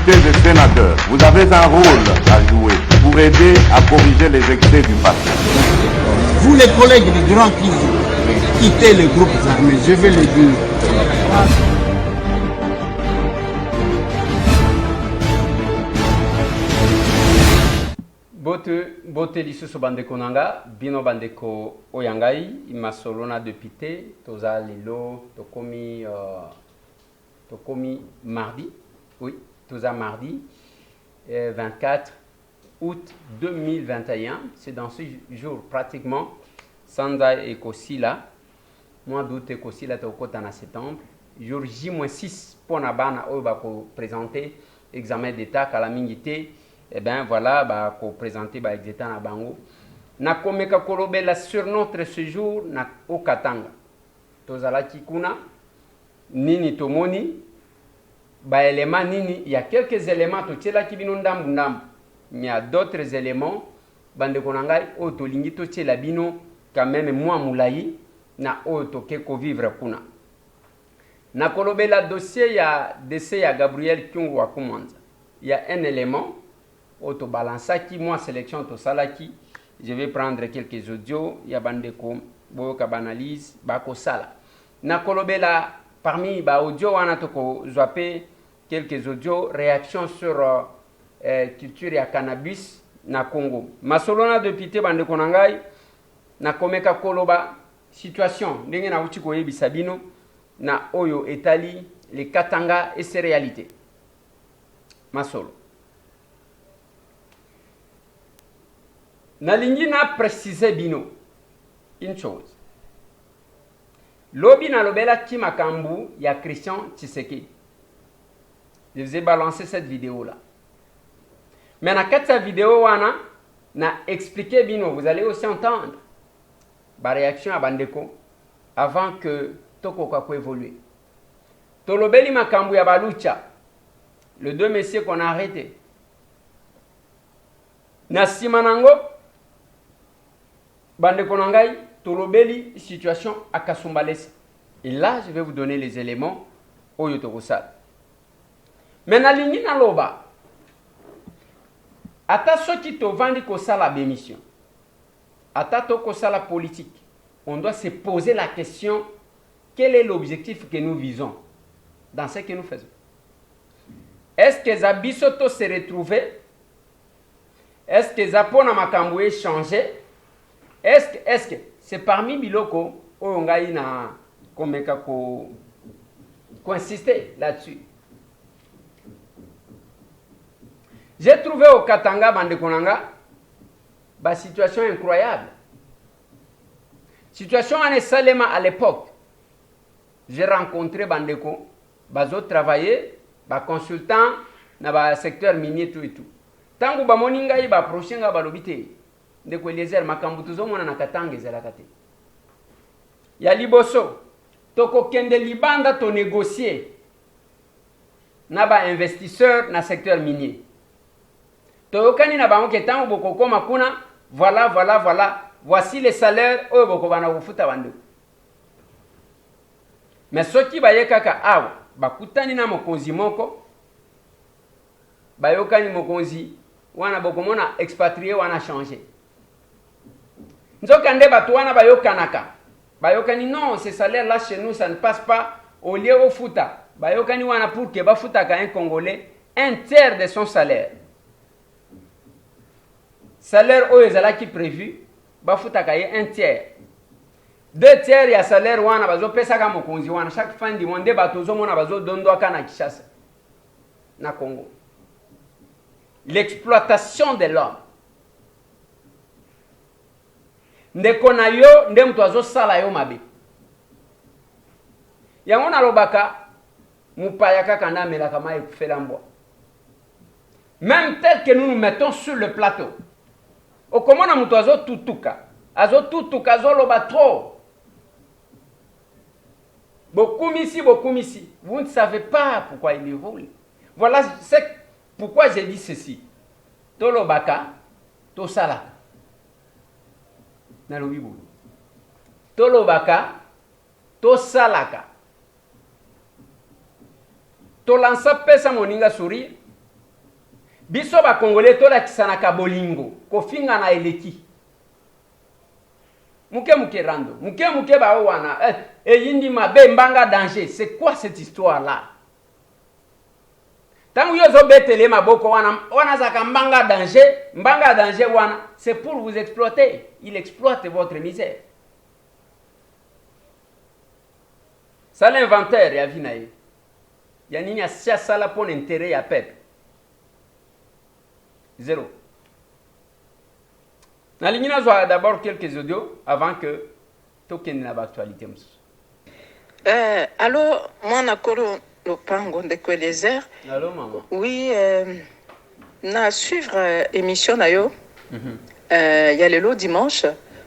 députés et sénateurs, vous avez un rôle à jouer pour aider à corriger les excès du passé. Vous les collègues du Grand qui quittez les groupes armés, je vais le dire. Bote lisusu bandeko nanga bino bandeko oyangai imasolona député toza lelo tokomi mardi, oui toza mardi 24 août 2021. C'est dans ce jour pratiquement Sanda et Kosila mois d'août et Kosila tokota na septembre jour J-6 pour na bana oyo ba ko présenter examen d'état kala mingité. Eh bien voilà, bah, ko présenter bah, exétant na bango. Na komeka kolobela sur notre séjour na au Katanga. Tozalaki kuna nini tomoni ba éléments nini, il y a quelques éléments to tela ki bino ndambu ndambu. Il y a d'autres éléments bande konangai o to lingi to tela bino quand même moi moulayi na o to ke ko vivre kuna. Na kolobela dossier ya décès ya Gabriel Kyungu wa Kumanza. Il y a un élément autobalansaki moi sélection to salaki, je vais prendre quelques audios ya bandeko boka banalise bako sala na kolobela parmi ba audio wana to ko zappé quelques audios réaction sur culture ya cannabis na Congo masolona député bandeko nangai na komeka koloba situation ndenge na uti ko yebisa bino na oyo etali les Katanga et ses réalités masolo. Nalingi na préciser bino une chose. Lobi na lobela ki makambu ya Christian Tshisekedi. Je vous ai balancé cette vidéo là. Mais na cette vidéo wana na expliquer bino, vous allez aussi entendre ba réaction à bandeko avant que toko kwa évoluer. Tolobeli makambu ya balucha. Les deux messieurs qu'on a arrêtés. Na simanango bande konangai tolobeli situation à Kasumbalesa. Et là, je vais vous donner les éléments au Yotokosal. Mais na lingi na loba. Ata soki to vandi kosala bémission. Ata to kosala politique. On doit se poser la question, quel est l'objectif que nous visons dans ce que nous faisons? Est-ce que Zabisoto se retrouver? Est-ce que Zapona Makamboué changer? Est-ce que c'est parmi Biloko Oyongai na komeka ko insister là-dessus. J'ai trouvé au Katanga Bandekonanga ba situation incroyable. Situation en Salema à l'époque. J'ai rencontré Bandeko, bazo travailler, ba consultant na ba secteur minier tout et tout. Tangu ba moninga ba prochenga ba lobité. Ndeko Eliezer makambu tuzomona na Katanga ezalaka te. Ya liboso toko kende libanda to négocier na ba investisseur na secteur minier. Toyokani na ba onke tangu bokoko makuna voilà voici les salaires oyo boko bana kufuta bandu. Mais soki baye kaka awa bakutani na mokonzi moko bayokani mokonzi wana bokomona expatrié wana changer. Nzoka nde batu wana bayokanaka. Bayokani non, ces salaires là chez nous ça ne passe pas au lieu au futa. Bayokani wana pour que bafutaka un Congolais un tiers de son salaire. Salaire oyo ezalaki prévu bafutaka ye un tiers. Deux tiers ya salaire wana bazo pesaka mokonzi wana chaque fin du mois nde bato zomona bazo dondwaka na Kinshasa na Congo. L'exploitation de l'homme. Ndeko na yo nde mtu azosala yo mabe. Yango nalobaka mupaya kaka namelaka mai kufela mbwa. Même tel que nous nous mettons sur le plateau. Okomona mtu azotutuka azoloba trop. Bokumisi. Vous ne savez pas pourquoi il évolue. Voilà pourquoi j'ai dit ceci. Tolobaka, tosala. Nalobibu. Tolobaka, tosalaka. Tolansa pesa moninga sourire. biso ba congolais tolakisanaka bolingo kofinga na eleki muke rando muke ba wana yindi mabe mbanga danger. C'est quoi cette histoire là? Tant que vous betele maboko wana zaka mbanga danger wana, c'est pour vous exploiter. Il exploite votre misère. Ça l'inventaire ya vinaye. Ya nini asia sala pour intérêt ya peuple. Zéro. Nalinina zo d'abord quelques audios avant que token na actualité. Alors moi nakoro Lopango de Kwelezer. Allô maman. Oui, na suivre émission na yo. Y a le dimanche,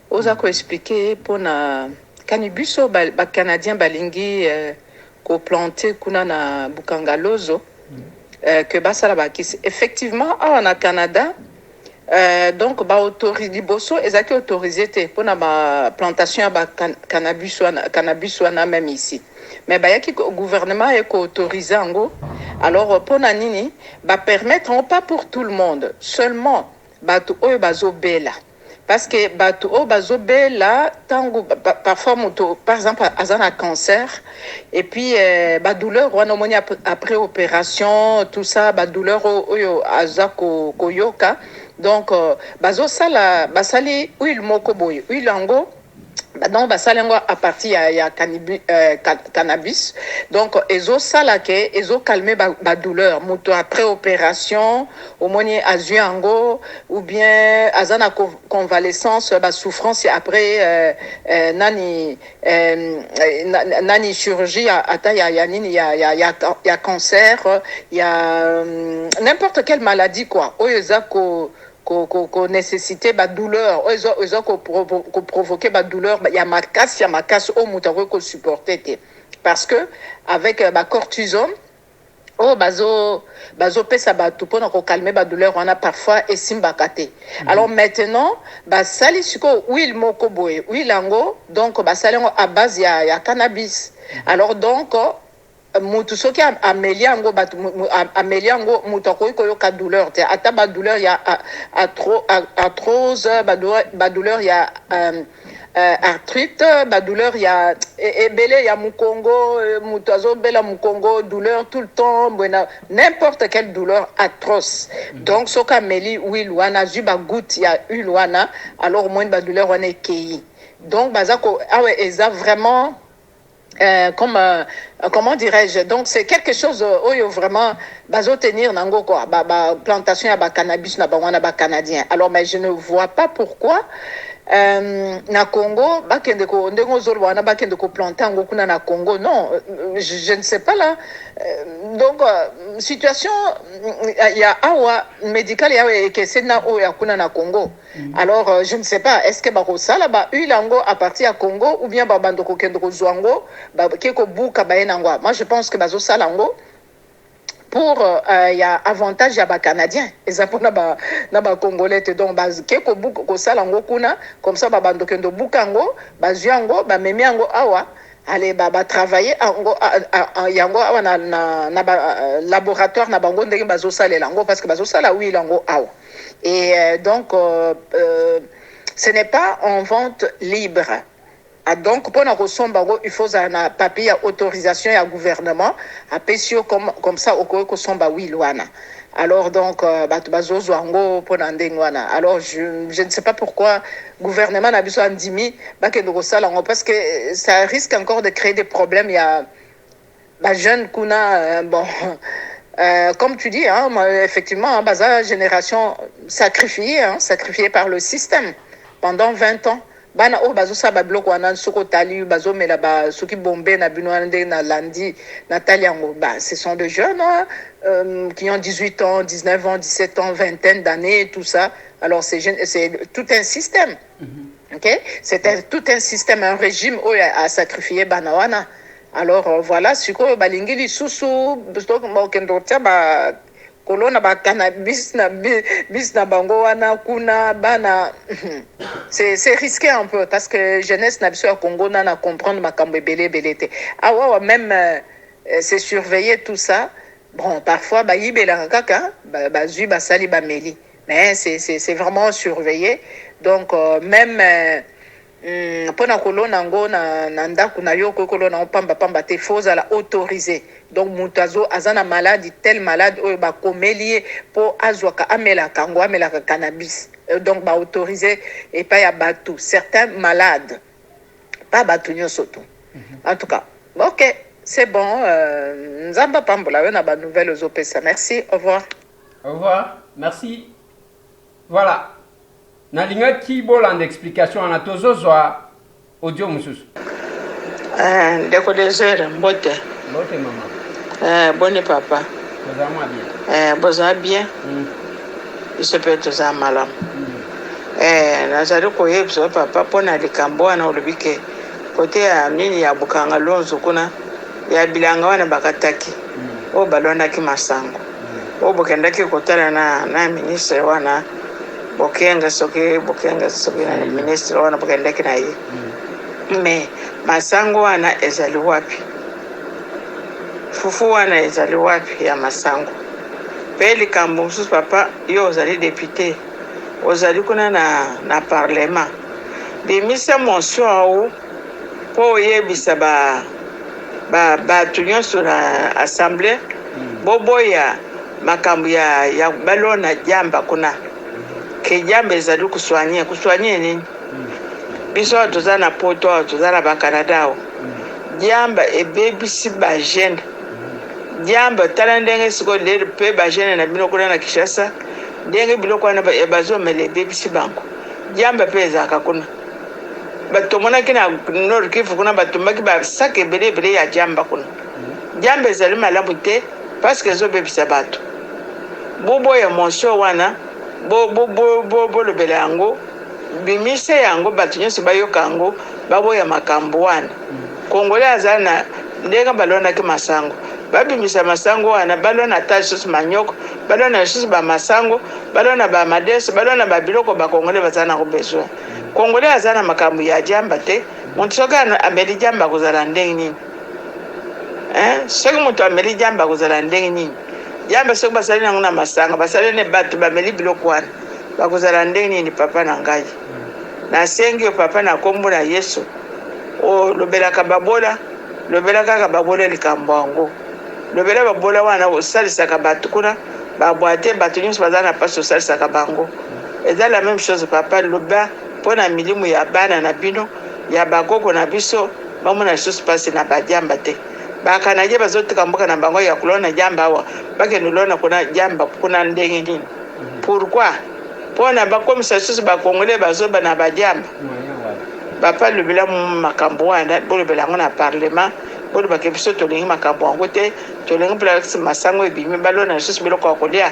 oza ko expliquer pour na kanibuso ba canadien balingi ko planter kuna na Bukangalozo que basala ba kisi. Effectivement, en Canada donc ba autorisé liboso ezaki autorisé te pour na ba plantation ba cannabis wana même ici. Mais bayaki gouvernement est autorisé ango. Alors pour na nini ba permettre pas pour tout le monde, seulement batu oyo bazobela. Parce que batu oyo bazobela tango parfois moto par exemple azana cancer et puis ba douleur wana moni après opération tout ça ba douleur oyo azako koyoka. Donc bazo sala basali huile moko boye huile ango donc basalengo à partir ya cannabis. Donc ezo salake ezo calmer ba douleur moto après opération au moni azuango ou bien azana convalescence ba souffrance après nani chirurgie ata ya nini ya cancer ya n'importe quelle maladie quoi oyo ko nécessité ba douleur ozo ko provoquer ba douleur ya makasi au mutako ko supporter parce que avec ba cortisone bazo pesa ba tout pour ko calmer ba douleur on a parfois esimba kate. Alors maintenant ba sali siko huile moko boye huile ango donc ba salengo à base ya cannabis. Alors donc mutu soki ameliango mutako koyoka douleur te ata ba douleur ya arthrose ba douleur ya arthrite ba douleur ya ebele ya mukongo mutu azobela mukongo douleur tout le temps bona n'importe quelle douleur atroce. Donc soka meli huile wana zuba goutte ya huile wana alors moins ba douleur wana ekei. Donc bazako awe eza vraiment comment dirais-je, donc c'est quelque chose où vraiment bazo tenir nango quoi plantation ya cannabis na bangwana ba canadien. Alors mais je ne vois pas pourquoi na Congo bakende ko ndengo zolo wana bakende ko planter ngo kuna na Congo. Non, je ne sais pas là. Donc situation ya awa médical ya que c'est na o ya kuna na Congo. Alors je ne sais pas, est-ce que bako sala ba ulango à partir à Congo ou bien ba bando ko kende ko zwango ba keko buka ba enangwa. Moi je pense que bazo sala ngo pour il y a avantage ya ba canadien et ça pour na ba congolais donc base keko buka ko sala ngo kuna comme ça ba bando kendo buka ngo ba zwango ba memi ngo awa allez ba travailler ngo yango awa na laboratoire na bango ndenge bazo sala lango parce que bazo sala oui lango awa. Et donc ce n'est pas en vente libre. Donc pour nous il faut un papier autorisation à gouvernement à pesio comme ça au ko somba wilwana. Alors donc bazozo ngo pour ndengwana. Alors je ne sais pas pourquoi gouvernement n'a besoin d'imi bakendo sala ngo parce que ça risque encore de créer des problèmes. Il y a jeune kuna bon comme tu dis, hein, effectivement, la génération sacrifiée par le système pendant 20 ans. Bana o bazo sa ba bloc wana soko tali bazo mela ba soki bombe na binwande na landi nataliango ce sont des jeunes qui ont 18 ans, 19 ans, 17 ans, vingtaine d'années tout ça. Alors c'est tout un système. OK? C'est tout un système, un régime où a sacrifié banawana. Alors voilà, siko balingi li susu donc mokendo tia ba kolona ba cannabis na bis na bango wana kuna bana c'est risqué un peu parce que jeunesse na biso ya Congo na comprendre makambo belé te. Ah ouais même c'est surveiller tout ça. Bon, parfois, yibelaka kaka, bazui basali bameli. Mais c'est vraiment surveillé. Donc, même mpona kolona ngo na ndako na yo kolona ngo pamba te faut ala autorisé. Donc mutu aza na maladie tel malade oyo bakomeli ye po azwaka amelaka ngo amelaka cannabis. Donc ba autorisé et pas ya batou certains malades pas batou nyonso tout. En tout cas, OK, c'est bon. Nzamba pambola yo na ba nouvelles aux opesa. Merci, au revoir. Au revoir, merci. Voilà. Nalingaki bolanda explication na tozozwa audio mususu. Ndeko désert mbote. Mbote maman. Bonne papa. Bozama bien. Bozama bien. Il se peut toza malam. Nazali koyebisa papa pona likambo wana olobike kote ya nini ya bukanga lonzo kuna ya bilanga wana bakataki. O balonaki masango. O bokendaki kotala na ministre wana bokenga soki na ministre wana bokendaki na ye. Mais masango wana ezali wapi? Fufu wana ezali wapi ya masango? Pe likambo mususu papa yo ozali député. Ozali kuna na parlement. Bimisa monso awo po oyebisa bato nyonso na assemblée boboya makambo ya balona jamba kuna ke jamba ezali kuswanye nini biso toza na poto toza na bakanada o jamba ebebisi bajene jamba tala ndenge siko lero pe bajene na bino kuna na Kinshasa ndenge biloko wana bazomela ebebisi bango jamba pe ezaka kuna batomonaki na Nord Kivu kuna batomaki basake ebele ya jamba kuna jamba ezali malamu te parce que ezobebisa bato boboya monso wana bolobela yango bimise yango bato nyonso bayoka yango baboya makambo wana kongole azali na ndenge balonaki masango babimisa masango wana balona ata lisusu manyoko balona lisusu bamasango balona bamadeso balona babiloko bakongole bazala nango besoin kongole azali na makambo ya jamba te moto soki ameli jamba kozala ndenge nini soki moto ameli jamba kozala ndenge nini jamba soki basali nango na masanga basali ne bato bameli biloko wana bakozala ndenge nini papa na ngai nasengi yo papa na kombo na Yesu lobelaka babola lobela kaka babola likambo yango lobela babola wana osalisaka bato kuna babwate bato nyonso baza na mpasi osalisaka bango eza la même chose papa loba mpona milimu ya bana na bino ya bakoko na biso bamona lisusu mpasi na bajamba te bakanaje bazotika mboka na bango ya kulona jamba awa bakende lona kuna jamba kuna ndenge nini pourquoi mpona bakomisa lisusu bakongole bazoba na bajamba papa lobela makambo wana bolobela yango na parlement bolobaka biso tolingi makambo yango te tolingi mpona masango ebimi balona lisusu biloko ya kolia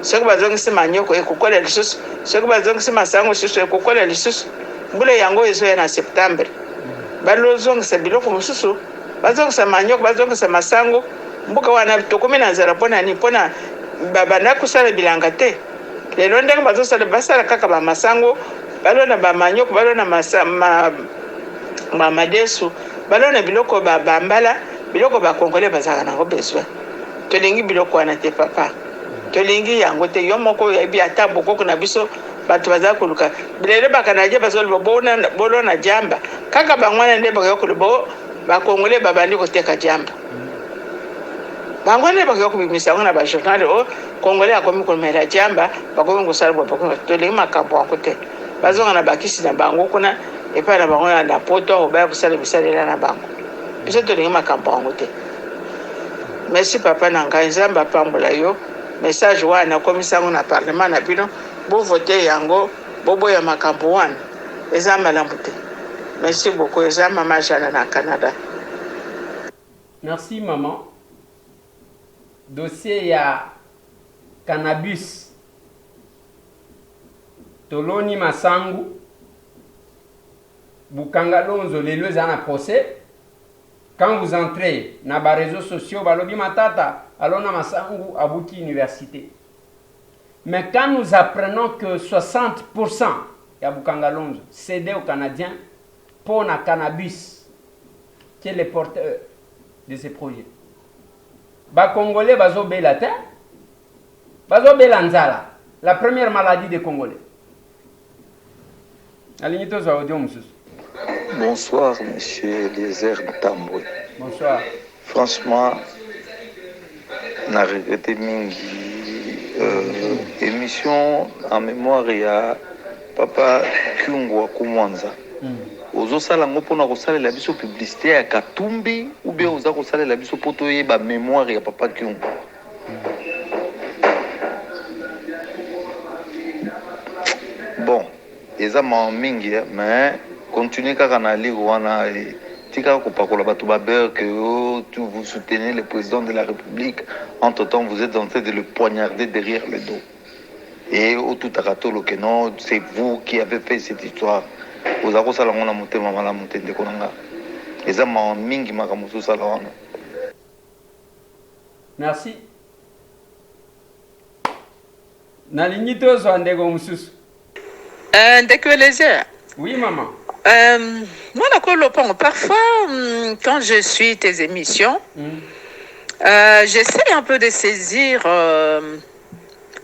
soki bazongisi manyoko ekokola lisusu soki bazongisi masango lisusu ekokola lisusu mbula yango ezoya na septembre balozongisa biloko mosusu bazongisa manyoko bazongisa masango mboka wana tokomi na nzela mpona nini mpona babanda kosala bilanga te lelo ndenge basala kaka bamasango balona bamanyoko balona bamadesu balona biloko bambala biloko bakongole bazalaka nango besoin tolingi biloko wana te papa tolingi yango te yo moko oyebi ata bokoko na biso bato bazala koluka lelo bakanaje bazoloba bolona jamba kaka bango wana nde bakoki koloba bakongole babandi koteka jamba bango nde bakoki kobimisa yango na bajournal kongole akomi komela jamba bakomi kosala boye tolingi makambo yango te bazonga na bakisi na bango kuna epai na bango na poto obaya kosala bisalela na bango biso tolingi makambo yango te. Merci papa na ngai nzambe apambola yo message wana komisa yango na parlement na bino bovote yango boboya makambo wana eza malamu te. Merci beaucoup eza mama Jana na Canada. Merci maman. Dossier ya cannabis Toloni Masangu Bukanga Lonzo lelo eza na procès. Quand vous entrez dans les réseaux sociaux, balobi matata, alona Masangu abuki université. Mais quand nous apprenons que 60% ya Bukanga Lonzo cédé aux Canadiens pour la cannabis, qui est le porteur de ces projets. Ba Congolais bazo bela te. Bazo bela nzala. La première maladie des Congolais. Alinito za audio mususu. Bonsoir, monsieur Eliezer Tamboué. Bonsoir. Franchement, na regretté mingi émission en mémoire ya papa Kyungu wa Kumwanza. Ozosala ngo pona kosalela biso publicité ya Katumbi ou bien oza kosalela biso poto yeba mémoire ya papa Kyungu. Bon, eza ma mingi mais continuez kaka na lire wana tika kopakola bato babeur que vous soutenez le président de la République, entre-temps vous êtes en train de le poignarder derrière le dos. Et au tout akatolo que non, c'est vous qui avez fait cette histoire. Vous avez ça la monté maman la monté de konanga. Eza ma mingi makamusu sala wana. Merci. Nalingi tozo andego mususu. Ndeko Eliezer. Oui, maman. Moi, parfois, quand je suis tes émissions, j'essaie un peu de saisir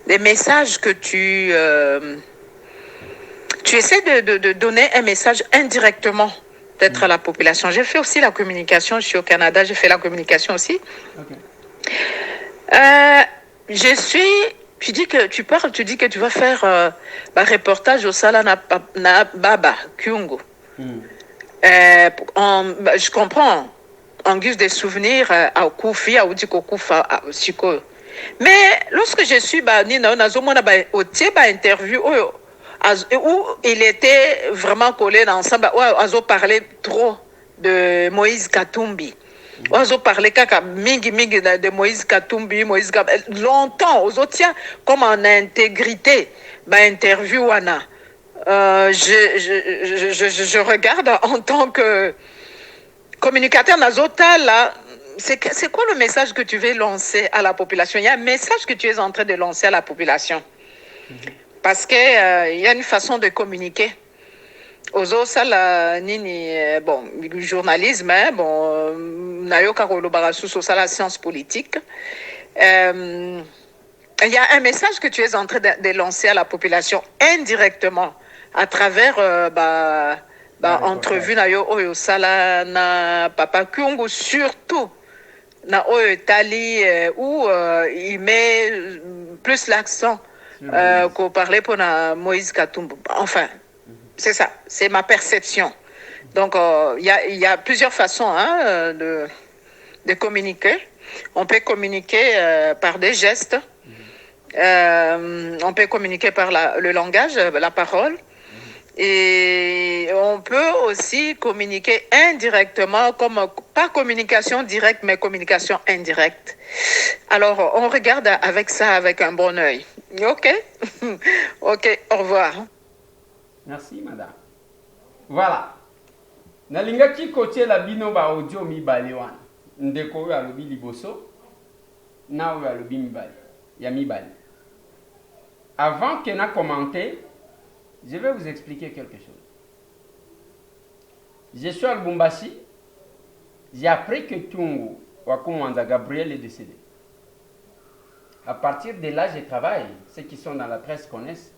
les messages que tu essaies de donner un message indirectement peut-être à la population. J'ai fait aussi la communication, je suis au Canada, j'ai fait la communication aussi. Okay. Tu dis que tu vas faire un reportage au Sala na Baba Kyungu. Je comprends, en guise de souvenir à Koufi, à Oudiko Koufa, à Siko. Mais lorsque je suis interview où il était vraiment collé ensemble, où Azo parlait trop de Moïse Katumbi. Ozo parlait mingi de Moïse Katumbi, longtemps, Ozo tient comme en intégrité, interview wana. Je regarde en tant que communicateur Nazota là, c'est quoi le message que tu veux lancer à la population? Il y a un message que tu es en train de lancer à la population. Parce que il y a une façon de communiquer. Ozo sala nini bon journalisme bon nayoka kolobara sous la science politique. Il y a un message que tu es en train de lancer à la population indirectement à travers entrevue na yo oyo sala na papa Kyungu, surtout na oyo tali où il met plus l'accent qu'on parlait pour Moïse Katumbi. Enfin, c'est ça, c'est ma perception. Donc, il y a plusieurs façons de communiquer. On peut communiquer par des gestes. On peut communiquer par le langage, la parole. Et on peut aussi communiquer indirectement, comme pas communication directe, mais communication indirecte. Alors, on regarde avec ça avec un bon œil. OK? OK, au revoir. Merci, madame. Voilà. Nalingaki kotie la bino ba audio mi balewan. Ndeko ya lobi liboso. Na ya lobi mi bale. Ya mi bale. Avant que na commenté, je vais vous expliquer quelque chose. Je suis à Lubumbashi. J'ai appris que Kyungu Wakumwanza Gabriel est décédé. À partir de là, je travaille. Ceux qui sont dans la presse connaissent.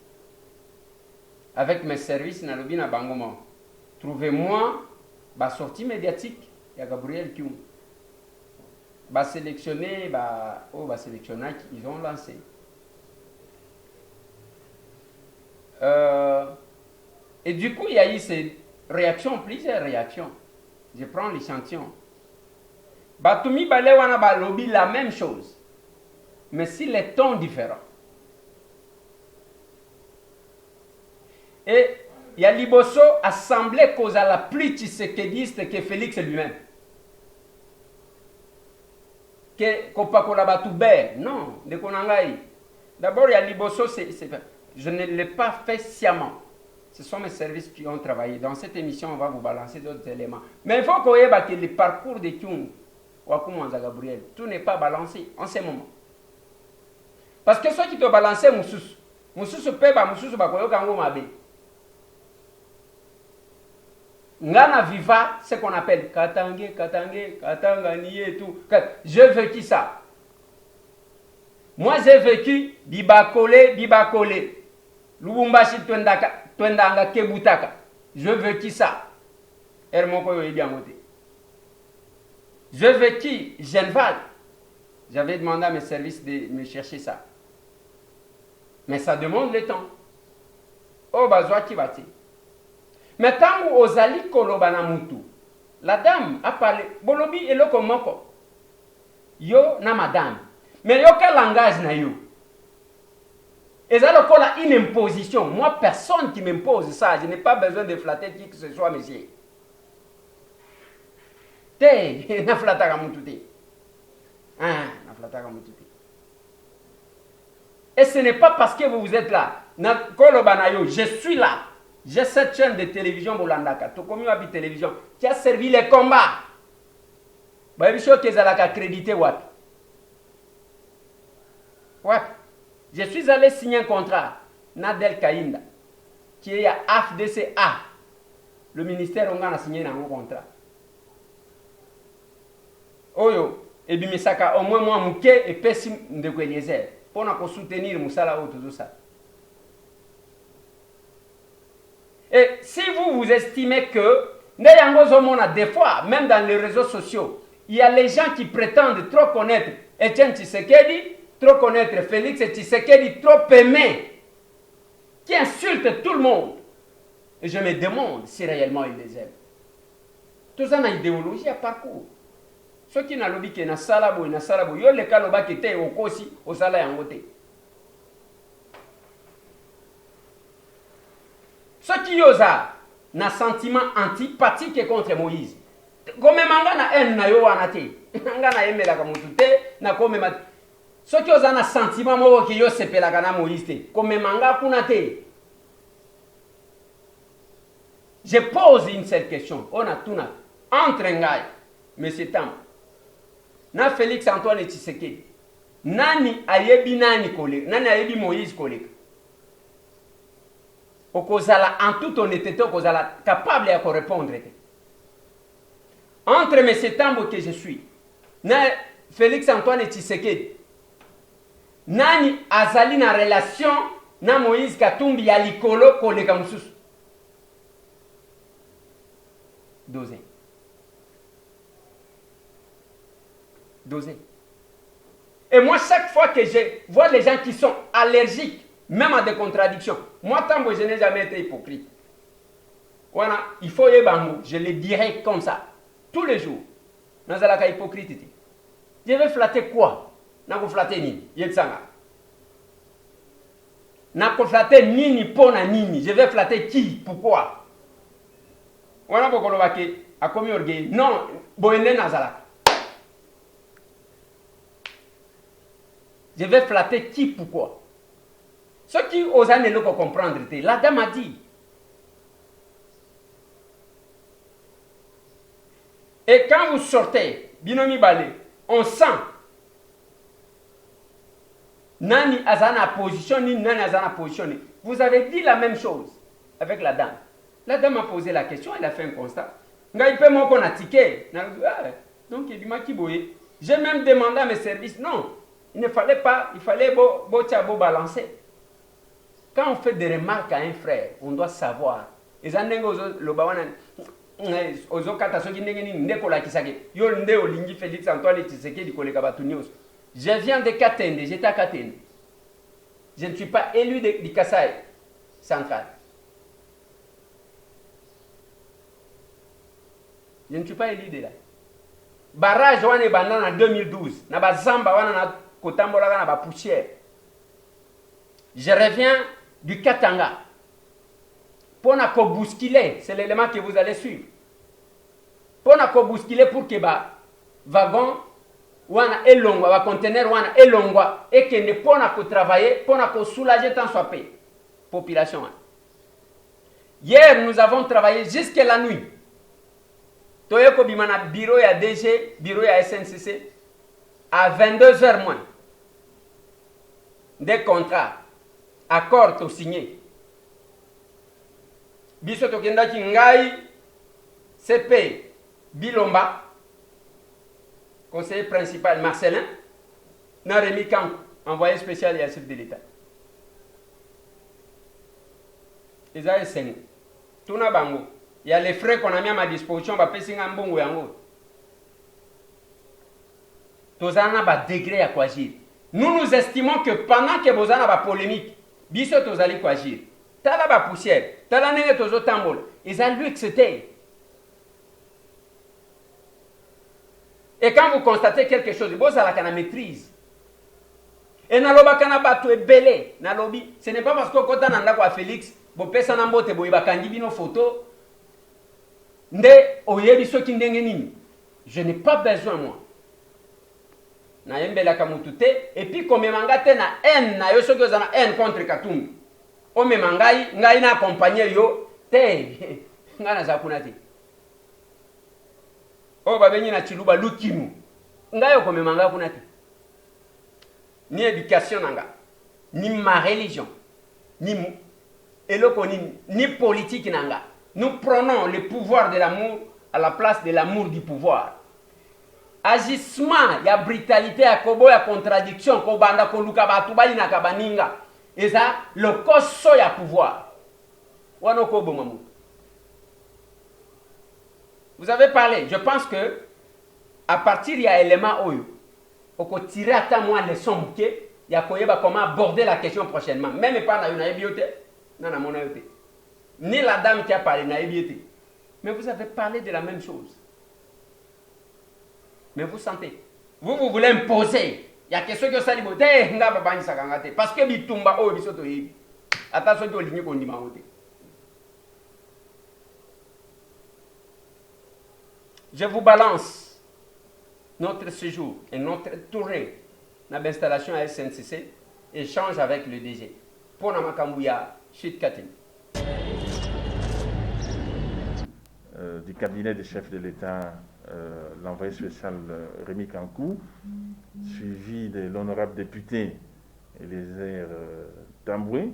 Avec mes services, Nalobi na Bangoma. Trouvez-moi la sortie médiatique de Gabriel Kyungu. Sélectionner, sélectionner qu'ils ont lancé. Et du coup, il y a eu ces réactions, plusieurs réactions. Je prends l'échantillon. Batumi Balewana Balobi, la même chose. Mais si les tons différents. Et il y a Liboso assemblée cause à la plus tshisekediste que Félix lui-même. Que Kopakola Batoubert. Non, de Konangaï. D'abord, il y a Liboso, je ne l'ai pas fait sciemment. Ce sont mes services qui ont travaillé. Dans cette émission, on va vous balancer d'autres éléments. Mais il faut qu'on ait que le parcours de Kyungu, Wakumwanza Gabriel, tout n'est pas balancé en ce moment. Parce que ceux qui te balancent, Moussous Peba, Moussous Bakoyo Kango Mabe. Ngana Viva, ce qu'on appelle Katangé, Katangani et tout. Je veux qui ça? Moi, j'ai vécu Bibakole. Lubumbashi Twendanga Kebutaka. Je vécu ça. Je vécu Genval. J'avais demandé à mes services de me chercher ça. Mais ça demande le temps. Oh, bazwa kibati. Mais tant que Ozali Kolobana Mutu, la dame a parlé. Bolobi et le komoko. Yo na madame. Mais yo quel langage na yo? Et ça a une imposition. Moi, personne qui m'impose ça. Je n'ai pas besoin de flatter qui que ce soit, monsieur. Te, na flattaka mutu te. Ah, na flattaka mutu te. Et ce n'est pas parce que vous êtes là. Je suis là. J'ai cette chaîne de télévision Bolandaka. Tokomi Wabi Télévision qui a servi les combats. Babicho Kezalaka crédité Wapi. Wapi. Je suis allé signer un contrat. Nadel Kainda. Qui est à AFDCA. Le ministère a signé un contrat. Oyo. Et bien, au moins, moi, Mouké et Pessim de Kweliezer. Pour nous soutenir Moussala ou tout ça. Et si vous estimez que, des fois, même dans les réseaux sociaux, il y a les gens qui prétendent trop connaître Etienne Tshisekedi, trop connaître Félix Tshisekedi, trop aimer, qui insultent tout le monde. Et je me demande si réellement ils les aiment. Tout ça, c'est une idéologie à parcours. Ceux qui n'ont pas dit na salabo, ils ont les kaloba qui étaient au kosi, au salaire en côté. Ceux qui ont un sentiment antipathique contre Moïse. Comme manga na haine na yo anate. Manga na aime la kamutute na comme ceux qui ont un sentiment mo qui yo sepela kana Moïse te. Comme manga kunate. Je pose une seule question. On a tout na entre ngai monsieur Tam. Na Félix Antoine Tshisekedi. Nani ayebi nani koleka? Nani ayebi Moïse koleka? Okozala en toute honnêteté, okozala capable de répondre. Entre M. Tambo que je suis, na Félix Antoine Tshisekedi, nani azali na relation na Moïse Katumbi ya likolo koleka mususu. Dosé. Et moi, chaque fois que je vois les gens qui sont allergiques, même à des contradictions, moi, Tambo, je n'ai jamais été hypocrite. Voilà, il faut y bango, je le dirai comme ça, tous les jours. Dans la hypocrite. Je vais flatter quoi? Je vais flatter nini? Je vais flatter nini pona nini? Je vais flatter qui? Pourquoi? Voilà pourquoi on va que à combien orgueil? Non, boende nazalaka. Je vais flatter qui? Pourquoi? Ceux qui osent ne le comprendre, la dame a dit. Et quand vous sortez, Binomi Balé, on sent Nani Azana position, ni Nani Azana position. Vous avez dit la même chose avec la dame. La dame a posé la question, elle a fait un constat. Donc il dit Makiboye. J'ai même demandé à mes services, non, il ne fallait pas, il fallait balancer. Quand on fait des remarques à un frère, on doit savoir. Je viens de Katende, j'étais à Katende. Je ne suis pas élu du Kasaï central. Je ne suis pas élu de là. Barrage wane bandana en 2012. Na bazamba wana na kotambola na ba poussière. Je reviens du Katanga. Pour na ko bousculer, c'est l'élément que vous allez suivre. Pour na ko bousculer pour que ba wagon wana elongwa ba conteneur wana elongwa et que ne pour na ko travailler, pour na ko soulager tant soit peu population. Hier nous avons travaillé jusqu'à la nuit. Toyoko bimana bureau ya DG, bureau ya SNCC à 22h moins. Des contrats, accords to signé. Biso tokenda ki ngai CP Bilomba, conseiller principal Marcelin, na Rémi Kankou, envoyé spécial et chef de l'État. Ils ont essayé. Tout n'a pas. Il y a les frais qu'on a mis à ma disposition, bah payer un bon ou un autre. Tous en a pas degré à quoi agir. Nous estimons que pendant que vous avez une polémique, biso tous allez quoi agir. T'as la poussière, t'as la nègre tous autres tambours. Ils ont lu que c'était. Et quand vous constatez quelque chose, vous avez la maîtrise. Et naloba kana batu ebele, nalobi, ce n'est pas parce que quand on a quoi Félix, vous pesa na mbote boy bakangi bino photo. Nde oyebi so kindenge nini. Je n'ai pas besoin moi. Na yembela kamutute et puis comme mangate na haine na yo so que na haine contre Katumbi. O me mangai ngai na accompagner yo te ngana za kunati. O babenyi na chiluba lukimu. Ngai ko me manga kunati. Ni éducation nanga, ni ma religion, ni politique nanga. Nous prenons le pouvoir de l'amour à la place de l'amour du pouvoir. Agissement, il y a brutalité, il y a contradiction, il y a et ça, le cosso, il y a pouvoir. Vous avez parlé, je pense que à partir il y a élément où on peut tirer à temps moins les sommes il y a comment aborder la question prochainement. Même pas dans une bioté, ni la dame qui a parlé dans bioté. Mais vous avez parlé de la même chose. Mais vous sentez, vous voulez imposer. Il y a quelque chose que ça dit, parce que bitumba oh bisoto yi. Attention to ligne qu'on dit maote. Je vous balance notre séjour et notre tournée dans l'installation à SNCC, échange avec le DG. Pour Namakambuya, Chut Katin. Du cabinet des chefs de l'État, l'envoyé spécial Rémi Kankou, suivi de l'honorable député Eliezer Tamboué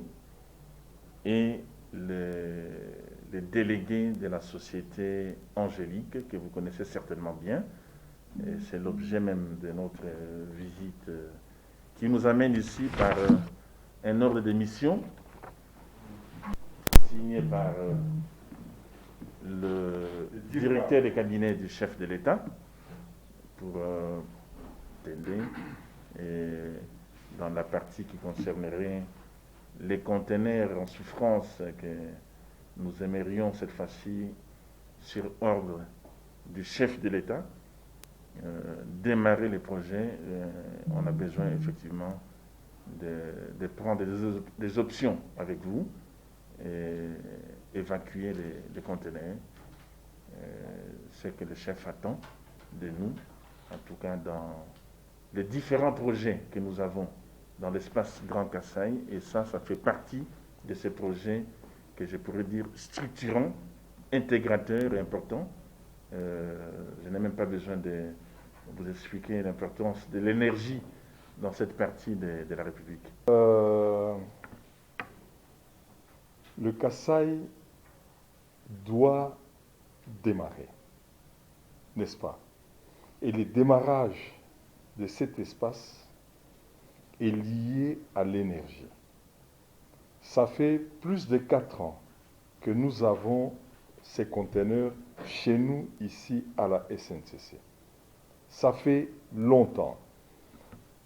et les délégués de la société Angélique, que vous connaissez certainement bien. Et c'est l'objet même de notre visite qui nous amène ici par un ordre de mission signé par le directeur des cabinets du chef de l'État pour t'aider dans la partie qui concernerait les conteneurs en souffrance que nous aimerions cette fois-ci sur ordre du chef de l'État démarrer les projets. On a besoin effectivement de prendre des options avec vous et évacuer les conteneurs. C'est que le chef attend de nous, en tout cas dans les différents projets que nous avons dans l'espace Grand Kasaï, et ça fait partie de ces projets que je pourrais dire structurants, intégrateurs et importants. Je n'ai même pas besoin de vous expliquer l'importance de l'énergie dans cette partie de la République. Le Kasaï doit démarrer, n'est-ce pas? Et le démarrage de cet espace est lié à l'énergie. Ça fait plus de 4 ans que nous avons ces conteneurs chez nous, ici à la SNCC. Ça fait longtemps.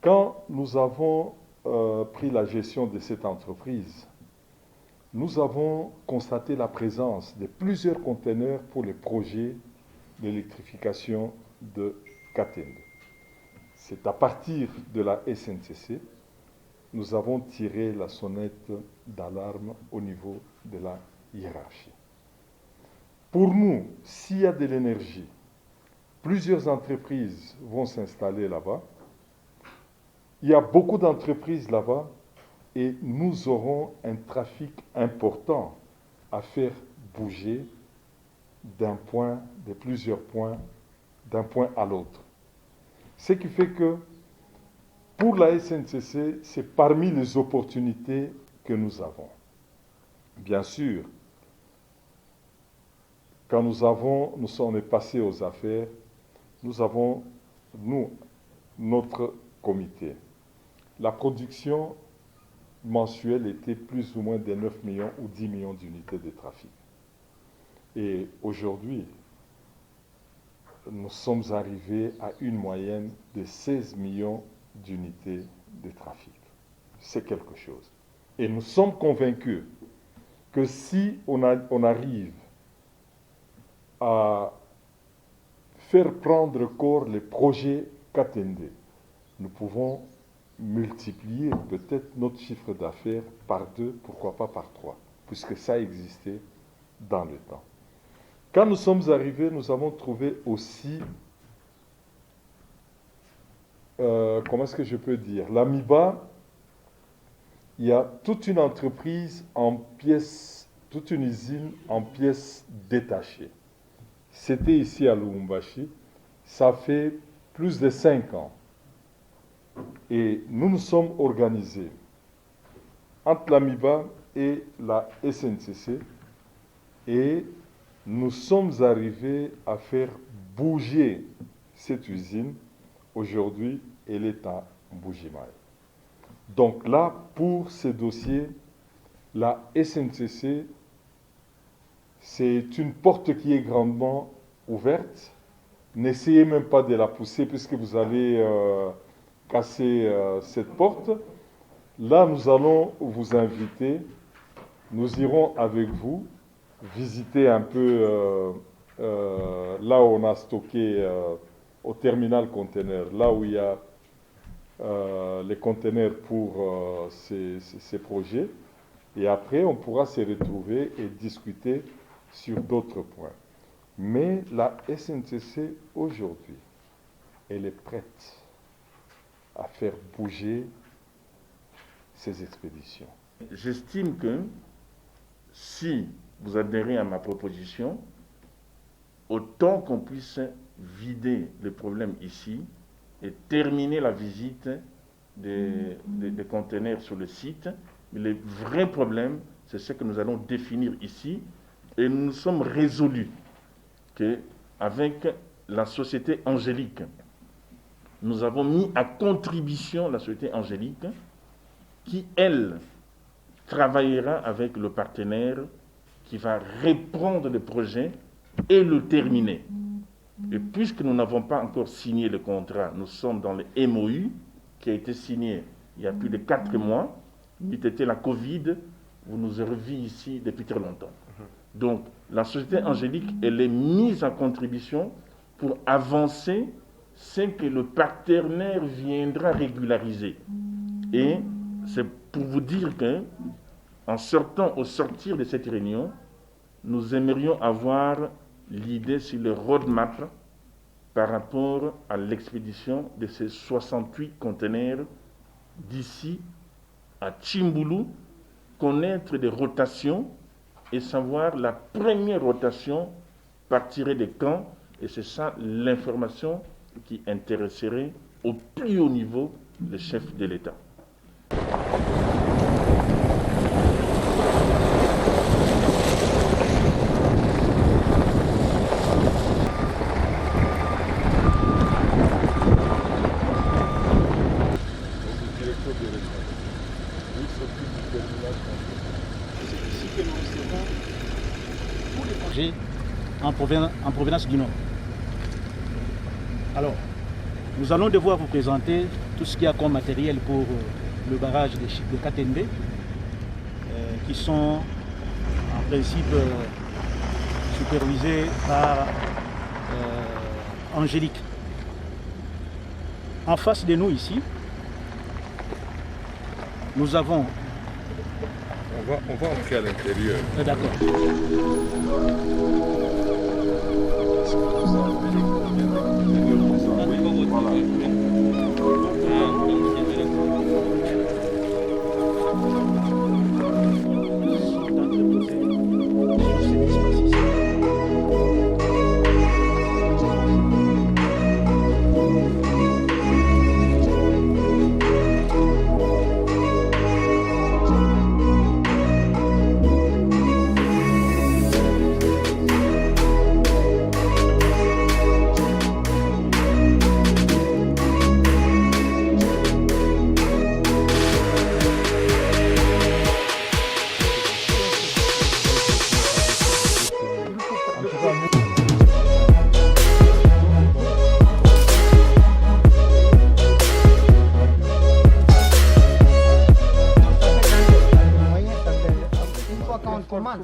Quand nous avons pris la gestion de cette entreprise, nous avons constaté la présence de plusieurs conteneurs pour les projets d'électrification de Katende. C'est à partir de la SNCC, nous avons tiré la sonnette d'alarme au niveau de la hiérarchie. Pour nous, s'il y a de l'énergie, plusieurs entreprises vont s'installer là-bas. Il y a beaucoup d'entreprises là-bas et nous aurons un trafic important à faire bouger de plusieurs points, d'un point à l'autre. Ce qui fait que pour la SNCC, c'est parmi les opportunités que nous avons. Bien sûr, quand nous sommes passés aux affaires, nous avons, notre comité, la production mensuelle était plus ou moins de 9 millions ou 10 millions d'unités de trafic. Et aujourd'hui, nous sommes arrivés à une moyenne de 16 millions d'unités de trafic. C'est quelque chose. Et nous sommes convaincus que si on arrive à faire prendre corps les projets Katende, nous pouvons multiplier peut-être notre chiffre d'affaires par 2, pourquoi pas par 3, puisque ça existait dans le temps. Quand nous sommes arrivés, nous avons trouvé aussi, comment est-ce que je peux dire, l'Amiba, il y a toute une entreprise en pièces, toute une usine en pièces détachées. C'était ici à Lubumbashi, ça fait plus de 5 ans. Et nous nous sommes organisés entre l'Amiba et la SNCC et nous sommes arrivés à faire bouger cette usine. Aujourd'hui, elle est à Mbujimayi. Donc là, pour ce dossier, la SNCC, c'est une porte qui est grandement ouverte. N'essayez même pas de la pousser puisque vous allez casser cette porte. Là, nous allons vous inviter. Nous irons avec vous visiter un peu là où on a stocké au terminal conteneur, là où il y a les conteneurs pour ces projets. Et après, on pourra se retrouver et discuter sur d'autres points. Mais la SNCC, aujourd'hui, elle est prête à faire bouger ces expéditions. J'estime que si vous adhérez à ma proposition, autant qu'on puisse vider les problèmes ici et terminer la visite des conteneurs sur le site. Mais les vrais problèmes, c'est ce que nous allons définir ici. Et nous sommes résolus qu'avec la société Angélique, nous avons mis à contribution la société Angélique qui, elle, travaillera avec le partenaire qui va reprendre le projet et le terminer. Et puisque nous n'avons pas encore signé le contrat, nous sommes dans le MOU qui a été signé il y a plus de 4 mois. Il était la Covid, vous nous avez vu ici depuis très longtemps. Donc, la société Angélique, elle est mise en contribution pour avancer ce que le partenaire viendra régulariser. Et c'est pour vous dire que, au sortir de cette réunion, nous aimerions avoir l'idée sur le roadmap par rapport à l'expédition de ces 68 conteneurs d'ici à Tchimbulu, connaître des rotations et savoir la première rotation partirait de quand. Et c'est ça l'information qui intéresserait au plus haut niveau le chef de l'État. En provenance du Nord. Alors, nous allons devoir vous présenter tout ce qu'il y a comme matériel pour le barrage de Katende, qui sont en principe supervisés par Angélique. En face de nous ici, nous avons... On va entrer à l'intérieur. D'accord. normal.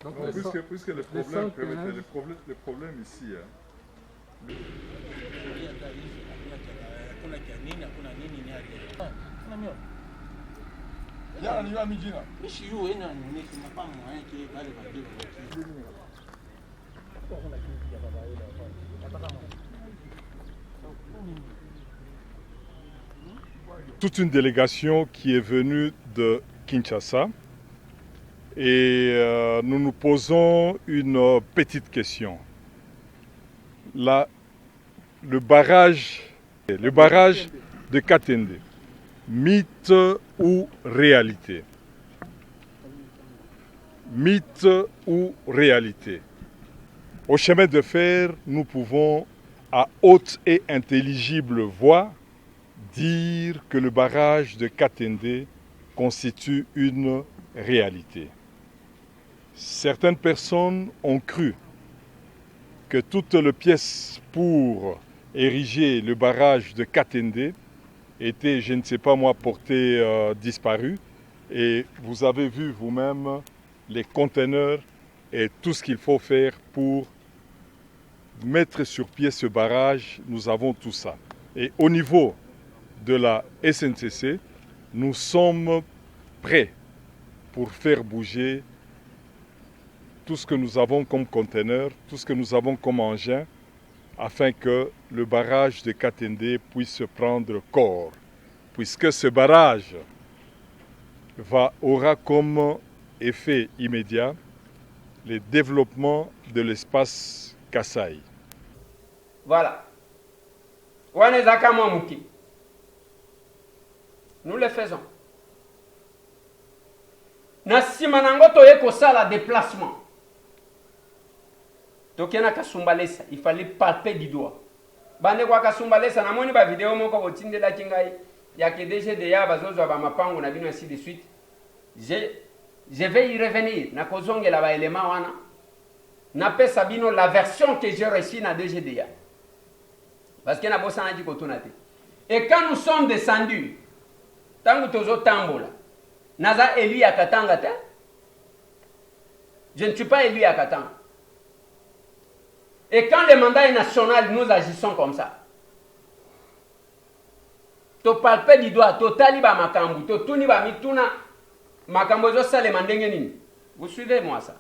Donc, puisque les problèmes ici, toute une délégation qui est venue de Kinshasa et nous nous posons une petite question. Le barrage de Katende, mythe ou réalité? Mythe ou réalité? Au chemin de fer, nous pouvons à haute et intelligible voix dire que le barrage de Katende constitue une réalité. Certaines personnes ont cru que toutes les pièces pour ériger le barrage de Katende étaient, je ne sais pas moi, portées disparues. Et vous avez vu vous-même les conteneurs et tout ce qu'il faut faire pour mettre sur pied ce barrage. Nous avons tout ça. Et au niveau de la SNCC, nous sommes prêts pour faire bouger tout ce que nous avons comme conteneur, tout ce que nous avons comme engin, afin que le barrage de Katende puisse prendre corps. Puisque ce barrage aura comme effet immédiat le développement de l'espace Kasaï. Voilà. Nous le faisons. Nasima nango toye kosala déplacement. Tokena Kasumbalesa, il fallait palper du doigt. Bande kwa Kasumbalesa namoni ba vidéo moko botindela kingai ya ke DGDA bazozo ba mapango na bino ainsi de suite. Je vais y revenir na kozongela ba élément wana. Na pesa bino la version que j'ai reçue na DGDA. Parce que na bosana di kotunate. Et quand nous sommes descendus, tangu tozo tambola, naza élu à Katanga te? Je ne suis pas élu à Katanga. Et quand le mandat est national, nous agissons comme ça. To palpe di doigt, to taliba makambu, to tuni ba mituna makambo zo sale mandenge nini. Vous suivez moi ça?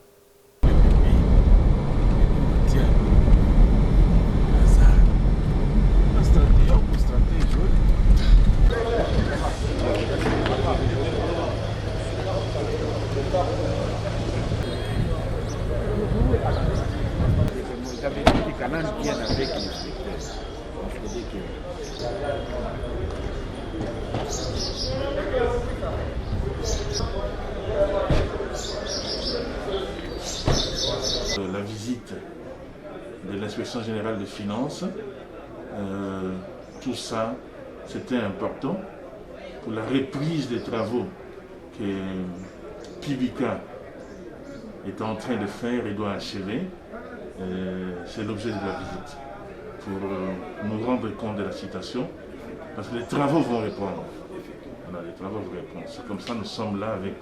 La visite de l'inspection générale des finances, tout ça, c'était important pour la reprise des travaux que Pibika est en train de faire et doit achever. C'est l'objet de la visite, pour nous rendre compte de la situation, parce que les travaux vont répondre. Voilà, les travaux vont répondre. C'est comme ça que nous sommes là avec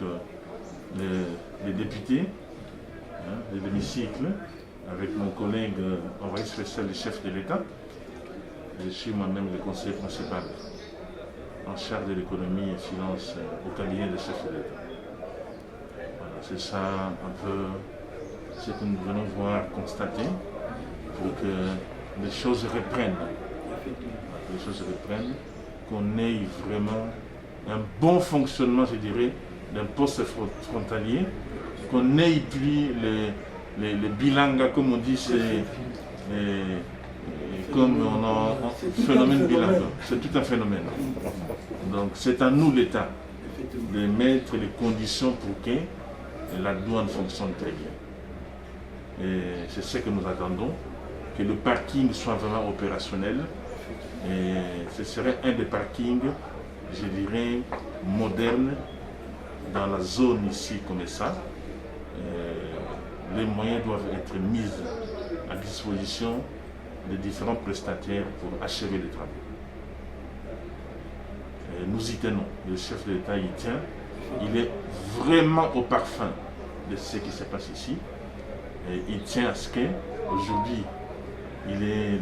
les députés, de l'hémicycle, avec mon collègue envoyé spécial du chef de l'État. Je suis moi-même le conseiller principal en charge de l'économie et finances au cabinet du chef de l'État. Voilà, c'est ça un peu ce que nous venons voir, constater, pour que les choses reprennent. Les choses reprennent, qu'on ait vraiment un bon fonctionnement, je dirais, d'un poste frontalier, qu'on n'ait plus les bilanga, comme on dit, comme on a un phénomène bilanga. C'est tout un phénomène. Donc c'est à nous, l'État, de mettre les conditions pour que la douane fonctionne très bien. Et c'est ce que nous attendons, que le parking soit vraiment opérationnel. Et ce serait un des parkings, je dirais, modernes dans la zone ici comme ça. Les moyens doivent être mis à disposition des différents prestataires pour achever les travaux. Et nous y tenons, le chef de l'État y tient. Il est vraiment au parfum de ce qui se passe ici. Et il tient à ce qu'aujourd'hui, il est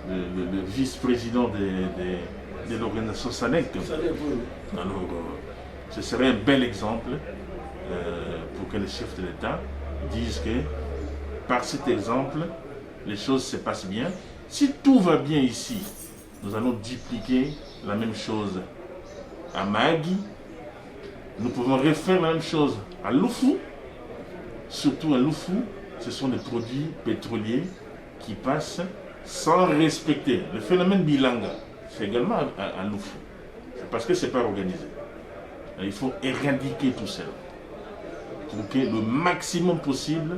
le vice-président de l'organisation SANEC. Alors, ce serait un bel exemple pour que les chefs de l'État disent que par cet exemple, les choses se passent bien. Si tout va bien ici, nous allons dupliquer la même chose à Mahagi. Nous pouvons refaire la même chose à Lufu. Surtout à Lufu, ce sont des produits pétroliers qui passent sans respecter. Le phénomène Bilanga, c'est également à Lufu. C'est parce que ce n'est pas organisé. Il faut éradiquer tout cela pour que le maximum possible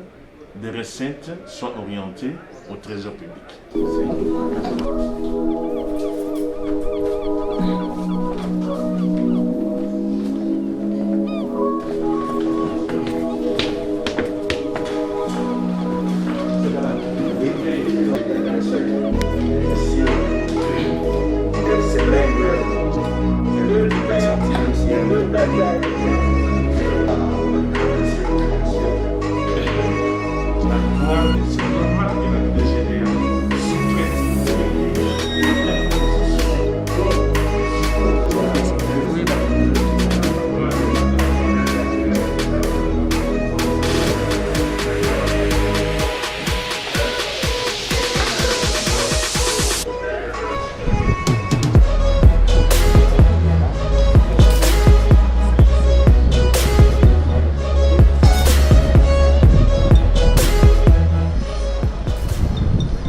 des recettes soient orientées au trésor public.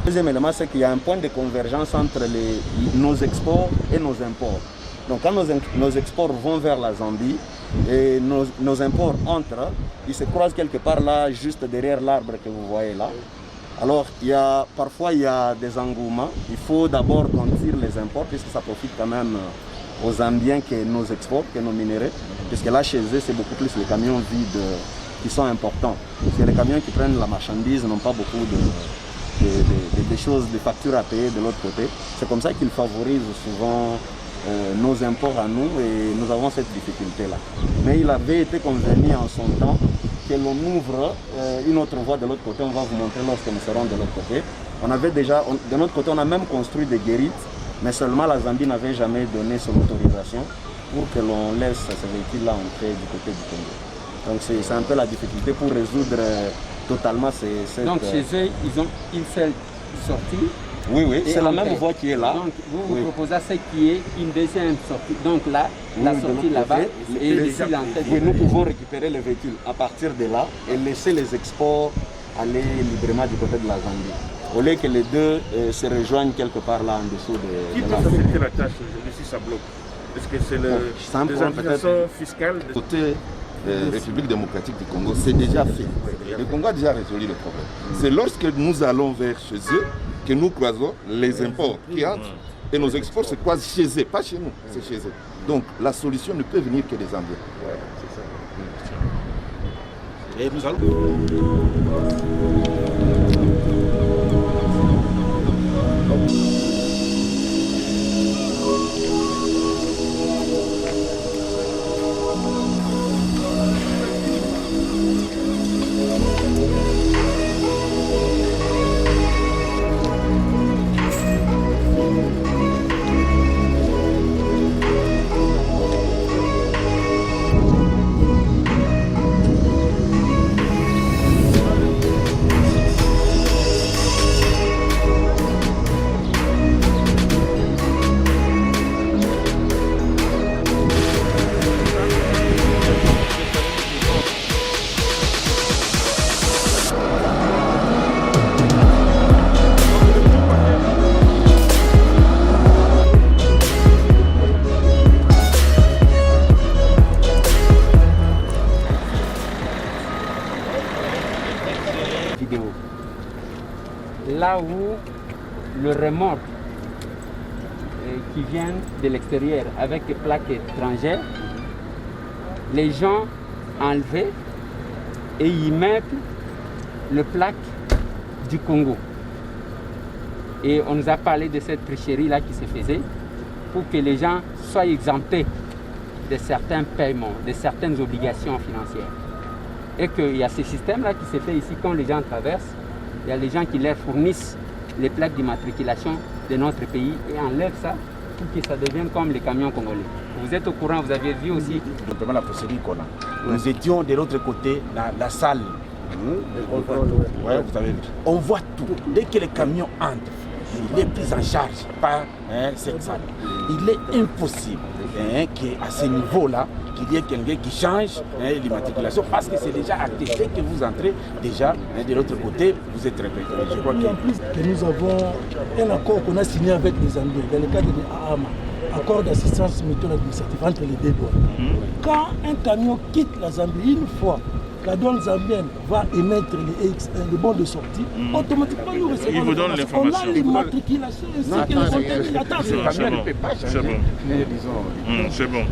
Deuxième élément, c'est qu'il y a un point de convergence entre nos exports et nos imports. Donc quand nos exports vont vers la Zambie et nos imports entrent, ils se croisent quelque part là, juste derrière l'arbre que vous voyez là. Alors parfois il y a des engouements. Il faut d'abord qu'on tire les imports puisque ça profite quand même aux Zambiens que nos exports, que nos minéraux. Puisque là chez eux, c'est beaucoup plus les camions vides qui sont importants. Parce que les camions qui prennent la marchandise n'ont pas beaucoup des choses, des factures à payer de l'autre côté. C'est comme ça qu'ils favorisent souvent nos imports à nous et nous avons cette difficulté-là. Mais il avait été convenu en son temps que l'on ouvre une autre voie de l'autre côté. On va vous montrer lorsque nous serons de l'autre côté. On avait déjà, de notre côté, on a même construit des guérites, mais seulement la Zambie n'avait jamais donné son autorisation pour que l'on laisse ces véhicules-là entrer du côté du Congo. Donc c'est un peu la difficulté pour résoudre totalement cette... Donc chez eux, ils ont une seule sortie. Oui, c'est la même voie qui est là. Donc vous proposez ce qui est une deuxième sortie. Donc là, la sortie là-bas et ici l'entrée. Oui, nous pouvons récupérer les véhicules à partir de là et laisser les exports aller librement du côté de la Zambie. Au lieu que les deux se rejoignent quelque part là en dessous de Qui peut faciliter la tâche aujourd'hui si ça bloque? Est-ce que c'est les organisations fiscales côté République démocratique du Congo, c'est déjà fait. Le Congo a déjà résolu le problème. C'est lorsque nous allons vers chez eux que nous croisons les imports qui entrent et nos exports se croisent chez eux, pas chez nous, c'est chez eux. Donc la solution ne peut venir que des Zambiens. Ouais, c'est ça. Et nous allons... Là où le remorque qui vient de l'extérieur avec des plaques étrangères, les gens enlevaient et ils mettent le plaque du Congo. Et on nous a parlé de cette tricherie-là qui se faisait pour que les gens soient exemptés de certains paiements, de certaines obligations financières. Et qu'il y a ce système-là qui se fait ici quand les gens traversent. Il y a les gens qui leur fournissent les plaques d'immatriculation de notre pays et enlèvent ça pour que ça devienne comme les camions congolais. Vous êtes au courant, vous avez vu aussi. Notamment la procédure qu'on a. Nous étions de l'autre côté, la salle. Ouais, vous avez vu. On voit tout. Dès que les camions entrent, il est pris en charge par cette salle. Il est impossible qu'à ce niveau-là, qu'il y ait quelqu'un qui change l'immatriculation parce que c'est déjà acté. Dès que vous entrez, déjà, de l'autre côté, vous êtes répété. Je crois en plus que nous avons un accord qu'on a signé avec les Zambiens dans le cadre de l'AAMA, accord d'assistance mutuelle administrative entre les deux douanes. Quand un camion quitte la Zambie, une fois la douane zambienne va émettre les bons de sortie, automatiquement nous recevons. Il vous donne l'information. On a l'immatriculation ainsi que le contenu. Attends, c'est bon. C'est bon.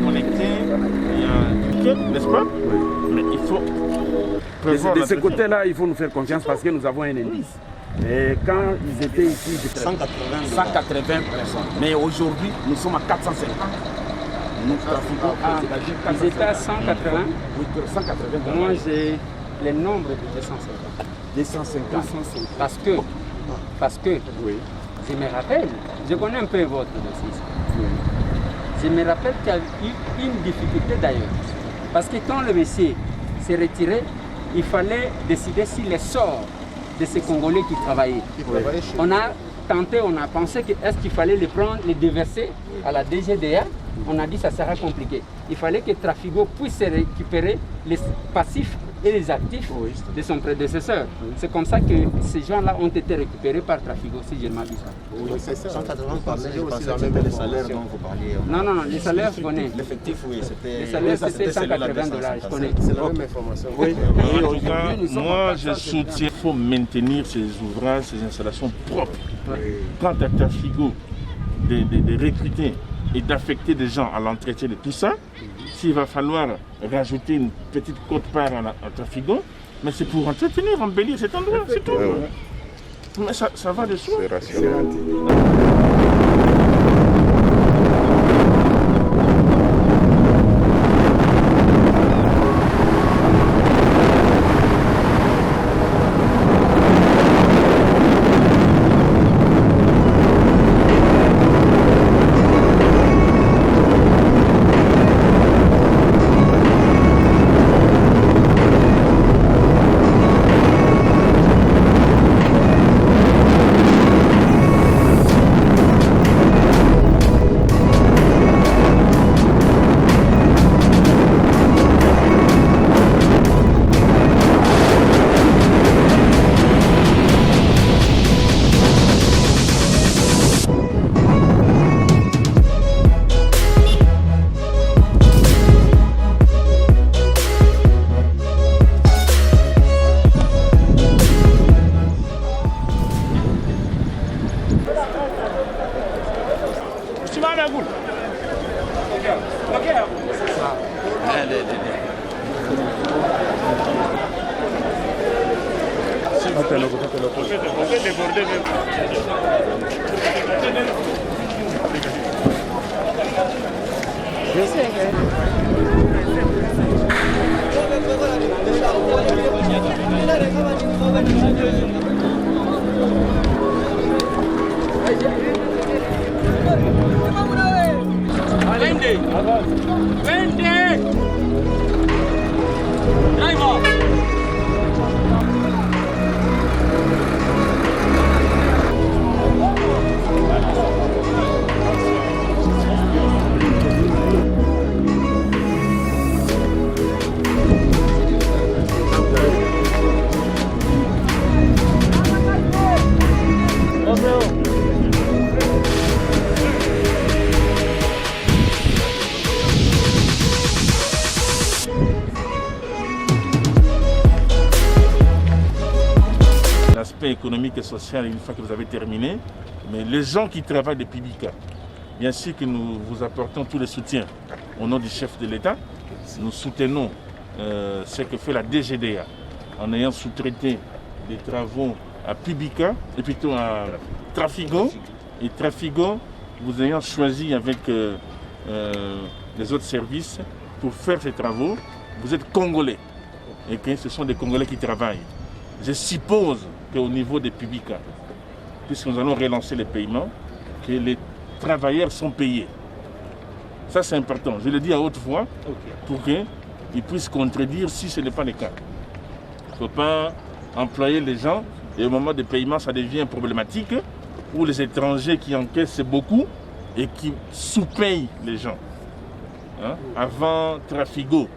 Connecté, il y a un ticket, n'est-ce pas? Oui. Mais il faut. De ce côté-là, il faut nous faire confiance parce que nous avons un indice. Et quand ils étaient ici, 180 personnes. Mais aujourd'hui, nous sommes à 450. Nous trafiquons ils étaient à 180. Oui, 180. Moi, j'ai le nombre de 250. 250. Parce que oui. Je me rappelle, je connais un peu votre dossier. Oui. Je me rappelle qu'il y a eu une difficulté d'ailleurs. Parce que quand le monsieur s'est retiré, il fallait décider si le sort de ces Congolais qui travaillaient. On a tenté, on a pensé que est-ce qu'il fallait les prendre, les déverser à la DGDA. On a dit que ça sera compliqué. Il fallait que Trafigo puisse récupérer les passifs et les actifs de son prédécesseur. C'est comme ça que ces gens-là ont été récupérés par Trafigo, si je ne m'abuse pas. Oui, c'est ça. 180 par les salaires dont vous parliez. Non, les salaires, je connais. L'effectif, oui, c'était... Les salaires, c'était 180 $, je connais. C'est la même information. Oui. En tout cas, moi, je soutiens qu'il faut maintenir ces ouvrages, ces installations propres. Quant à Trafigo, de recruter et d'affecter des gens à l'entretien de tout ça, s'il va falloir rajouter une petite quote-part à Trafigo, mais c'est pour entretenir, embellir cet endroit, c'est tout. Mais ça va de soi. C'est rationnel. Économique et social une fois que vous avez terminé, mais les gens qui travaillent depuis Bika, bien sûr que nous vous apportons tous les soutiens au nom du chef de l'État. Nous soutenons ce que fait la DGDA en ayant sous-traité des travaux à Pibika et plutôt à Trafigo. Et Trafigo vous ayant choisi avec les autres services pour faire ces travaux, vous êtes Congolais et que ce sont des Congolais qui travaillent. Je suppose qu'au niveau des Publica, puisque nous allons relancer les paiements, que les travailleurs sont payés. Ça, c'est important. Je le dis à haute voix pour qu'ils puissent contredire si ce n'est pas le cas. Il ne faut pas employer les gens et au moment des paiements, ça devient problématique pour les étrangers qui encaissent beaucoup et qui sous-payent les gens. Hein? Avant Trafigo,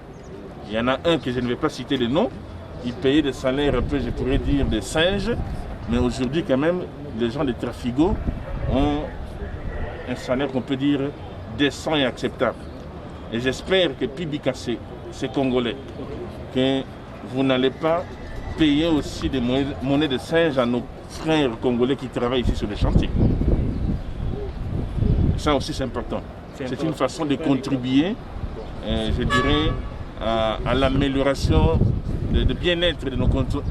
il y en a un que je ne vais pas citer le nom, il payait des salaires un peu, je pourrais dire, des singes, mais aujourd'hui quand même, les gens de Trafigo ont un salaire qu'on peut dire décent et acceptable. Et j'espère que Publica, c'est Congolais, que vous n'allez pas payer aussi des monnaies de singes à nos frères congolais qui travaillent ici sur les chantiers. Ça aussi c'est important. C'est une façon de contribuer, je dirais, à l'amélioration de bien-être de nos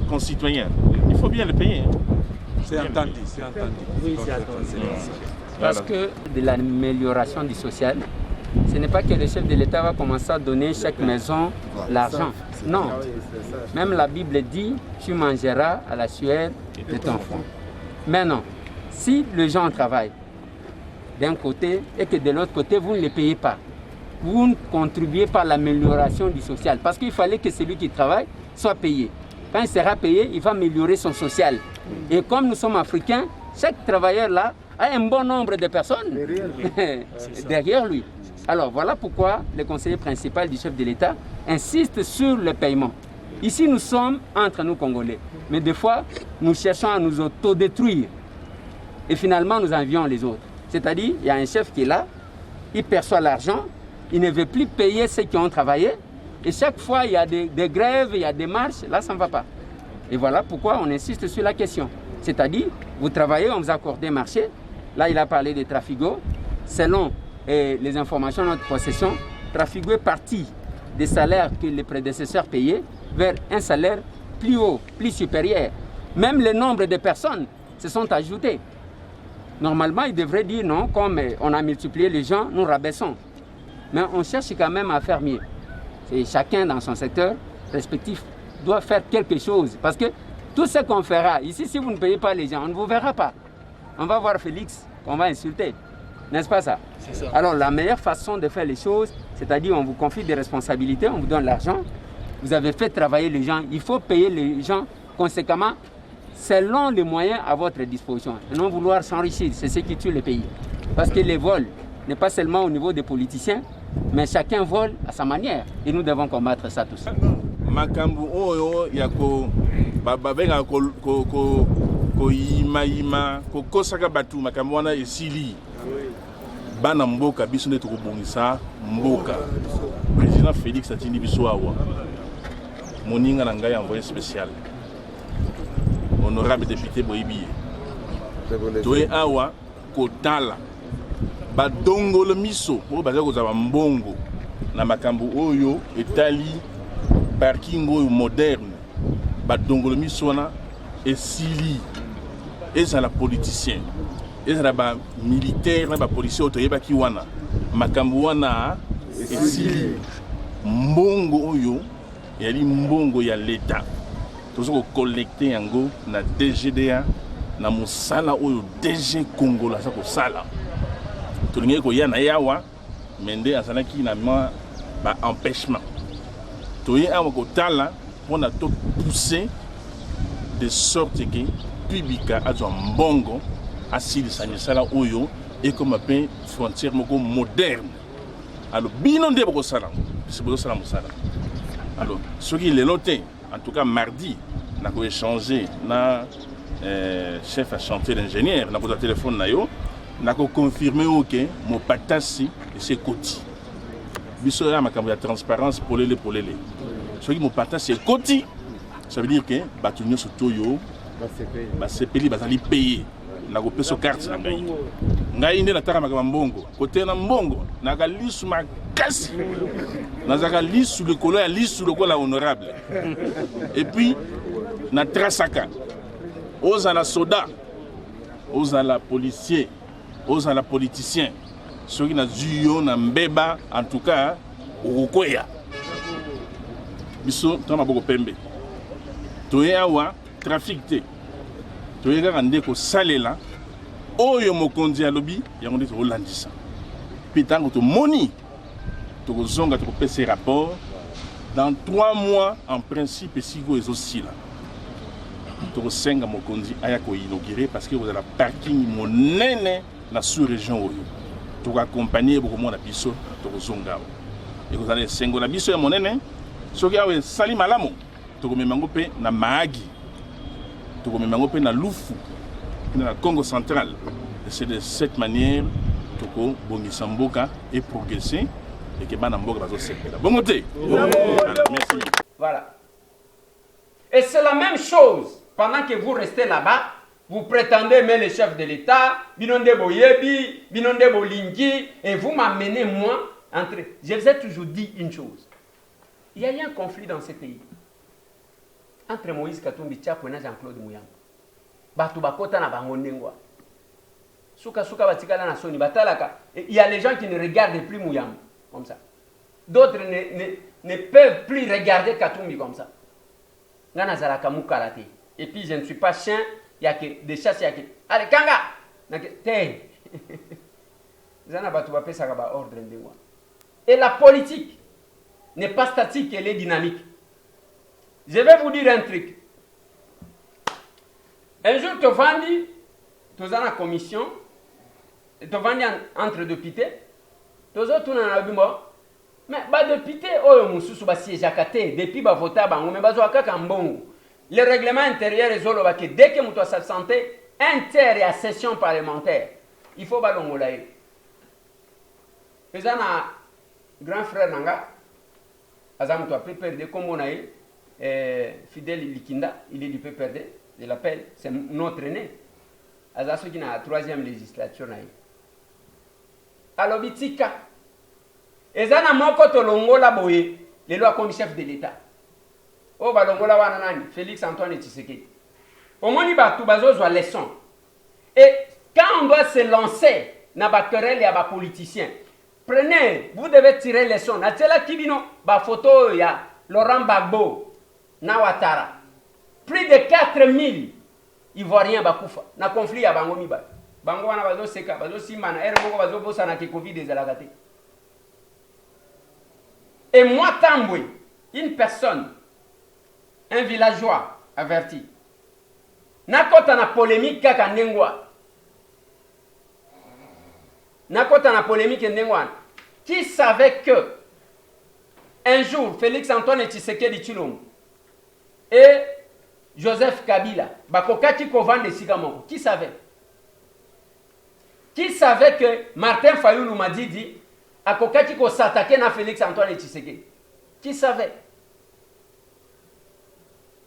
concitoyens. Il faut bien le payer. C'est entendu, c'est entendu. Oui, c'est entendu. Parce que de l'amélioration du social, ce n'est pas que le chef de l'État va commencer à donner chaque maison l'argent. Non. Même la Bible dit, tu mangeras à la sueur de ton front. Mais non, si les gens travaillent d'un côté et que de l'autre côté, vous ne les payez pas, vous ne contribuez pas à l'amélioration du social. Parce qu'il fallait que celui qui travaille soit payé. Quand il sera payé, il va améliorer son social. Et comme nous sommes africains, chaque travailleur là a un bon nombre de personnes derrière lui. Alors voilà pourquoi le conseiller principal du chef de l'État insiste sur le paiement. Ici nous sommes entre nous Congolais, mais des fois nous cherchons à nous autodétruire et finalement nous envions les autres. C'est-à-dire il y a un chef qui est là, il perçoit l'argent, il ne veut plus payer ceux qui ont travaillé et chaque fois il y a des grèves, il y a des marches, là ça ne va pas. Et voilà pourquoi on insiste sur la question. C'est-à-dire vous travaillez, on vous accorde des marchés. Là il a parlé de Trafigo. Selon les informations de notre possession, Trafigo est parti des salaires que les prédécesseurs payaient vers un salaire plus haut, plus supérieur. Même le nombre de personnes se sont ajoutés. Normalement, il devrait dire non, comme on a multiplié les gens, nous rabaissons. Mais on cherche quand même à faire mieux. Et chacun dans son secteur respectif doit faire quelque chose. Parce que tout ce qu'on fera, ici, si vous ne payez pas les gens, on ne vous verra pas. On va voir Félix, qu'on va insulter. N'est-ce pas ça? Ça? Alors la meilleure façon de faire les choses, c'est-à-dire on vous confie des responsabilités, on vous donne l'argent, vous avez fait travailler les gens, il faut payer les gens conséquemment selon les moyens à votre disposition. Et non vouloir s'enrichir, c'est ce qui tue le pays. Parce que les vols n'est pas seulement au niveau des politiciens, mais chacun vole à sa manière. Et nous devons combattre ça tous. Makambu oyo yako babenga ko ima ko kosaka batu makambu wana esili. Bana mboka biso nde tokobongisa mboka. Président Félix atindi biso awa. Moninga na ngai envoyé spécial. Honorable député Boyibiye. Toye awa kotala badongolo miso po baza kozaba mbongo na makambu oyo etali parking oyo moderne badongolo miso wana esili ezala politicien ezala ba militaire na ba policier otoyebaki wana makambu wana esili mbongo oyo yali mbongo ya l'État tozoko collecter yango na DGDA na mosala oyo DG Congo la sako sala tolingi ko yana yawa mende azalaki na ba empêchement toye awa ko tala pona to pousser de sorte que Publica azwa mbongo asili sanyesala oyo et comme un frontière moko moderne alors bino nde boko sala c'est boko sala mosala alors ce qui est noté en tout cas mardi na ko échanger na chef à chantier d'ingénieur na ko téléphone na yo na ko confirmer que mo patasi c'est Koti biso ya makambo ya transparence polele ce qui mo patasi c'est Koti ça veut dire que batunyo sotoyo ba sepeli bazali payer na ko peso carte na ngai nde nataka makambo mbongo kote na mbongo na ka lisu makasi na zaka lisu le kolo ya lisu le kola honorable et puis na trasaka ozala soda ozala policier ozala politicien soki na zuyo na mbeba en tout cas okokwea biso to maboko pembe toye awa trafic te toye kaka nde kosalela oyo mokonzi alobi yango nde tokolandisa mpe ntango tomoni tokozonga tokopesa rapport dans 3 mois en principe esiko ezosila tokosenga mokonzi aya koinaugure parce que kozala parking monene na sous-région oyo tokoaccompagner bokomona biso tokozonga awa ekozala esengo na biso ya monene soki awa esali malamu tokomema yango mpe na Mahagi tokomema yango mpe na Lufu na Congo central. Et c'est de cette manière tokobongisa mboka et progresser et que bana mboka bazo sepela bon côté. Merci. Voilà. Et c'est la même chose pendant que vous restez là-bas. Vous prétendez aimer le chef de l'État, Binonde Boyebi, Binonde Bolingi, et vous m'amenez moi entre. Je vous ai toujours dit une chose. Il y a eu un conflit dans ce pays entre Moïse Katumbi Tchapou et Jean-Claude Mouyamba. Batu bakota na bango ndengwa. Suka batikala na soni batalaka. Il y a les gens qui ne regardent plus Mouyamba comme ça. D'autres ne peuvent plus regarder Katumbi comme ça. Ngana zalaka mukalate. Et puis je ne suis pas chien, il y a que des chasses, il y a que allez kanga. Té. Zana batu bapesa ba ordre ndengwa. Et la politique n'est pas statique, elle est dynamique. Je vais vous dire un truc. Un jour, tu vas dans la commission, tu vas entre députés, tu vas dans la bimbo. Mais les députés, depuis qu'ils votent, le règlement intérieur est que dès que tu as sa santé, inter et à session parlementaire, il faut que tu aies un grand frère Nanga, Azam, tu as perdre comme on a eu, Fidèle Likinda, il est du PPRD. Je l'appelle, c'est notre aîné. Azaso qui n'a la 3e législature. Alors, Bitika. Et ça n'a pas de longola boye, les lois comme chef de l'État. Oh, bah, longola wananani, Félix Antoine Tshisekedi. Au moins, il va tout bazo soit leçon. Et quand on doit se lancer dans la querelle et à la politicien, prenez, vous devez tirer leçon. Na tela kibino, ba photo ya Laurent Gbagbo, na Ouattara. Plus de 4000 Ivoiriens bakufa na conflit ya bango miba. Bango wana bazo seka, bazo simana, moko bazo bosa na ke Covid ezalakate. Et moi Tambwe, une personne, un villageois averti. Nakota na polémique kaka ndengwa. Nakota na polémique ndengwa. Qui savait que un jour Félix Antoine Tshisekedi Tshilombo et Joseph Kabila, bakokati kovande sigamoko. Qui savait? Qui savait que Martin Fayoulou m'a dit akokati ko s'attaquer na Félix Antoine Tshisekedi? Qui savait?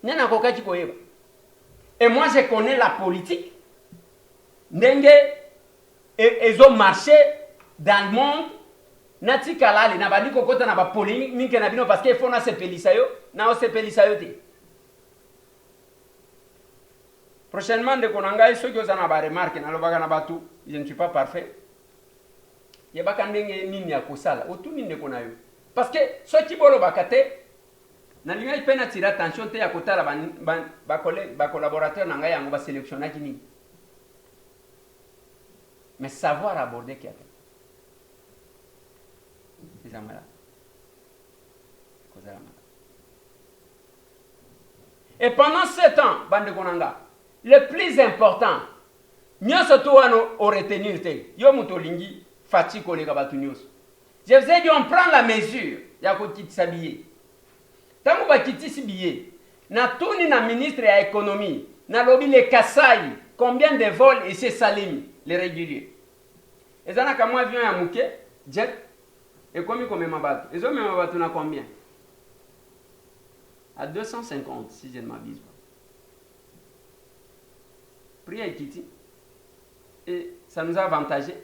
Nena akokati ko yeba. Et moi je connais la politique. Ndenge ils ont marché dans le monde. Nati kalali na badi kokota na ba polémique minke na bino parce que faut na sepelisa yo, na o sepelisa yo te. Prochainement, de Konanga, ceux qui ont une remarque, je ne suis pas parfait. Il y a pas de parce que ceux qui ont bakate, na linga ipena tira attention te ya kotala ba collaborateur nanga yango ba sélectionner kini. Mais savoir aborder qui a fait. C'est ça là. Et pendant 7 ans, bande Konanga, le plus important, nyoso to wano o retenir te. Yo mutolingi fati kolega batu nyoso. Je vous ai dit on prend la mesure ya ko kitisa billet. Tango ba kitisi billet, na tuni na ministre ya économie, na lobi le Kasai, combien de vols et c'est Salimi, les réguliers. Ezana kama avion ya muke, jet et comme mabatu. Ezo mabatu na combien? À 250 si je ne m'abuse pas. Prix à Ekiti. Et ça nous a avantagé.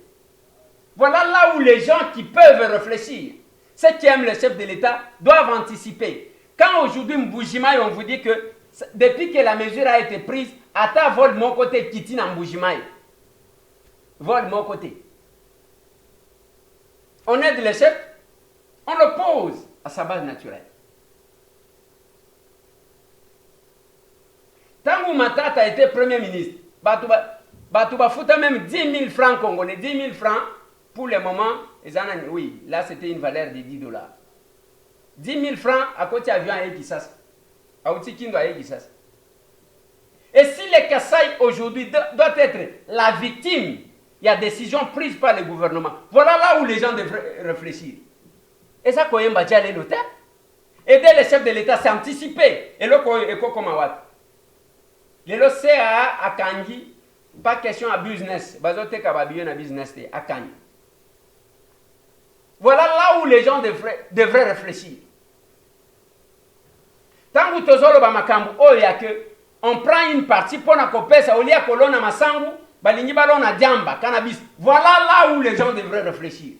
Voilà là où les gens qui peuvent réfléchir, ceux qui aiment le chef de l'État, doivent anticiper. Quand aujourd'hui Mboujimaï, on vous dit que depuis que la mesure a été prise, à ta vol mon côté Kiti na Mboujimaï. vole mon côté. On aide les chefs, on le pose à sa base naturelle. Tant que Matata a été Premier ministre, Batouba fouta même 10 000 francs congolais, 10 000 francs, pour le moment, oui, là c'était une valeur de $10. 10 000 francs à côté avion à Ekisas, à Outikindo à Ekisas. Et si le Kasaï aujourd'hui doit être la victime, il y a décision prise par le gouvernement. Voilà là où les gens devraient réfléchir. Et ça, quand on a l'État, aider les chefs de l'État, c'est anticiper. Et là, comme le CA à Kangi, pas question à business. Bazote Kababiyo na business à Kangi. Voilà là où les gens devraient réfléchir. Tant que tozolo ba makambu oya que on prend une partie pour na kopesa olia kolona masangu balingi balona diamba cannabis. Voilà là où les gens devraient réfléchir.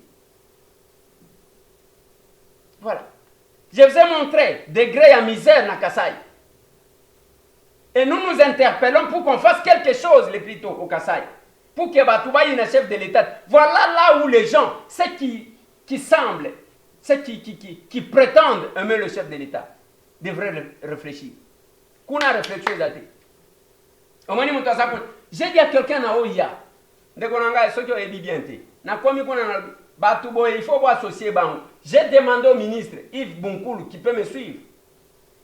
Voilà. Je vous ai montré degré à misère na Kasaï. Et nous nous interpellons pour qu'on fasse quelque chose le plus tôt au Kasaï. Pour que Batouba ait un chef de l'État. Voilà là où les gens, ceux qui semblent, ceux qui prétendent aimer le chef de l'État, devraient réfléchir. Qu'on a réfléchi aux dates. J'ai dit à quelqu'un à Oya, il faut associer Bango. J'ai demandé au ministre Yves Bunkoulou qui peut me suivre.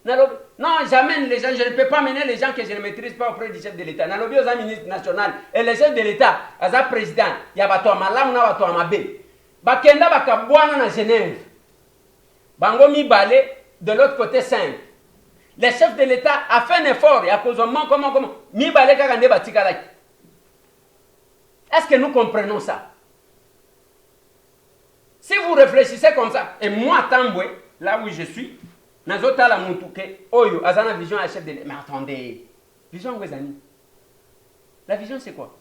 Non, j'amène les gens, je ne peux pas mener les gens que je ne maîtrise pas auprès du chef de l'État. Nalobi aux ministre national et le chef de l'État, à président, il y a Bato Malam, Bato Amabé. Bakenda Bakabouana na Genève. Bango mi balé de l'autre côté 5. Le chef de l'État a fait un effort et à cause de comment mi balé Kakande Batikalaki. Est-ce que nous comprenons ça? Si vous réfléchissez comme ça, et moi, Tamboué, là où je suis, Nazota la Moutouke, Oyo, Azana vision à chef de l'État. Mais attendez, vision Wezani. La vision c'est quoi?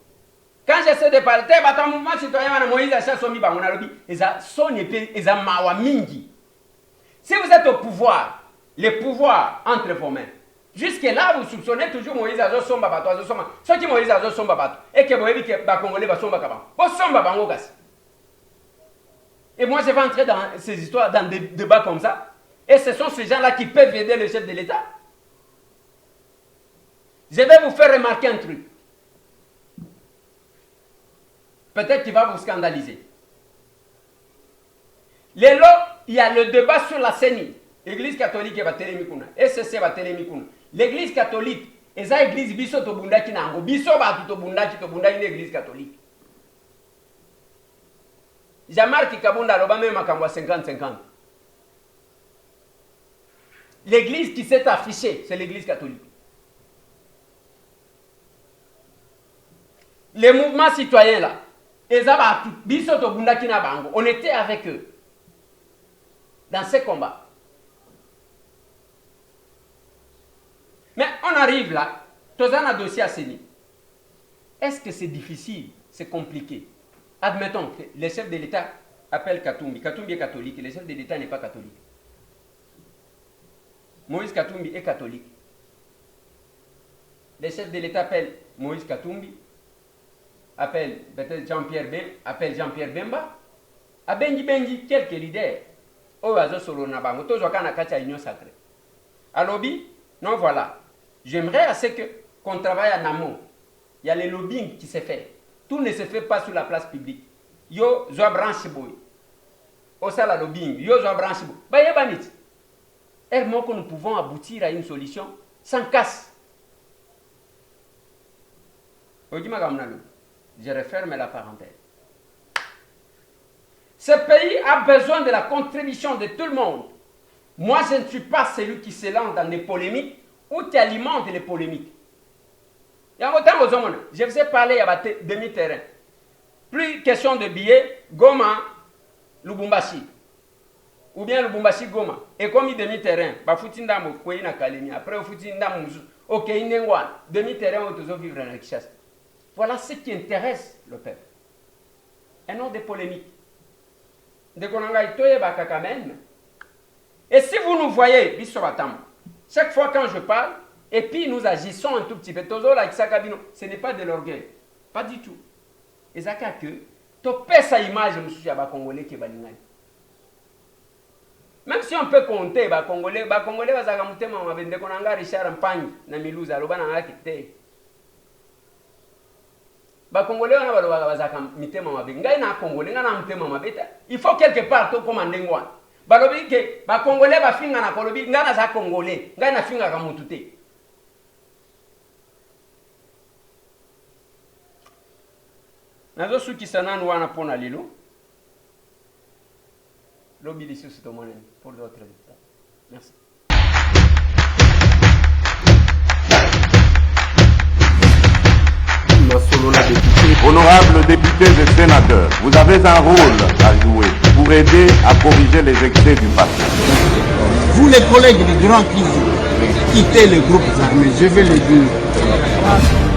Quand j'essaie de parler, un mouvement citoyen, Moïse a chassé Somi Bangonalobi, ils ont son épée, ils ont Mawa Mingi. Si vous êtes au pouvoir, le pouvoir entre vos mains, jusque-là, vous soupçonnez toujours Moïse Azo Somba Bato, Azo Somba. Ce qui Moïse Azo Somba Bato, et que vous avez vu que les Congolais va Somba Kaban. Vous Somba Bangogas. Et moi, je vais entrer dans ces histoires, dans des débats comme ça. Et ce sont ces gens-là qui peuvent aider le chef de l'État. Je vais vous faire remarquer un truc. Peut-être qu'il va vous scandaliser. Lélo, il y a le débat sur la CENI. L'église catholique va télémikuna. SCC va télémikuna. L'église catholique, et ça église biso to bundaki nango. Biso ba to bundaki une église catholique. Jean-Marc Kabunda loba même makambo 50-50. L'église qui s'est affichée, c'est l'église catholique. Les mouvements citoyens là, on était avec eux dans ces combats. Mais on arrive là, tous un dossier à CENI. Est-ce que c'est difficile, c'est compliqué? Admettons que le chef de l'État appelle Katumbi. Katumbi est catholique et le chef de l'État n'est pas catholique. Moïse Katumbi est catholique. Le chef de l'État appelle Moïse Katumbi, appelle peut-être Jean-Pierre Bemba, a Benji quelques leaders. Oh, azo solo na bango, to zoka na kati ya union sacrée. Alobi, non voilà. J'aimerais assez qu'on travaille en amont. Il y a le lobbying qui se fait. Tout ne se fait pas sur la place publique. Yo zo branche boy. O ça la lobbying, yo zo branche boy. Ba yebanit. Et moi que nous pouvons aboutir à une solution sans casse. Je referme la parenthèse. Ce pays a besoin de la contribution de tout le monde. Moi, je ne suis pas celui qui se lance dans des polémiques ou qui alimente les polémiques. Je vous ai parlé à demi-terrain. Plus question de billets, Goma, Lubumbashi. Ou bien Lubumbashi, Goma. Et comme il demi-terrain, après au Foutindam, ok, demi-terrain, on doit vivre dans la Kinshasa. Voilà ce qui intéresse le peuple. Et non des polémiques. Et si vous nous voyez, chaque fois quand je parle, et puis nous agissons un tout petit peu, ce n'est pas de l'orgueil. Pas du tout. Et ça que tu pèses sa image, je me suis dit, Congolais qui est balingani. Même si on peut compter, les Congolais, les Congolais, ils ont dit que Richard Mpagne, na Milouza, ils ont quitté. Les Congolais, ils ont dit que il faut quelque part tout commander. Balobi que les Congolais, ils finga na Colombie, ils ont Congolais, ils ont finga na Mutute. Nazo suki sananu wana pona lilo. L'obéissance c'est au moment pour d'autres résultats. Merci. Honorables députés et sénateurs, vous avez un rôle à jouer pour aider à corriger les excès du passé. Vous les collègues du Grand Kivu, quittez les groupes armés, je vais le dire.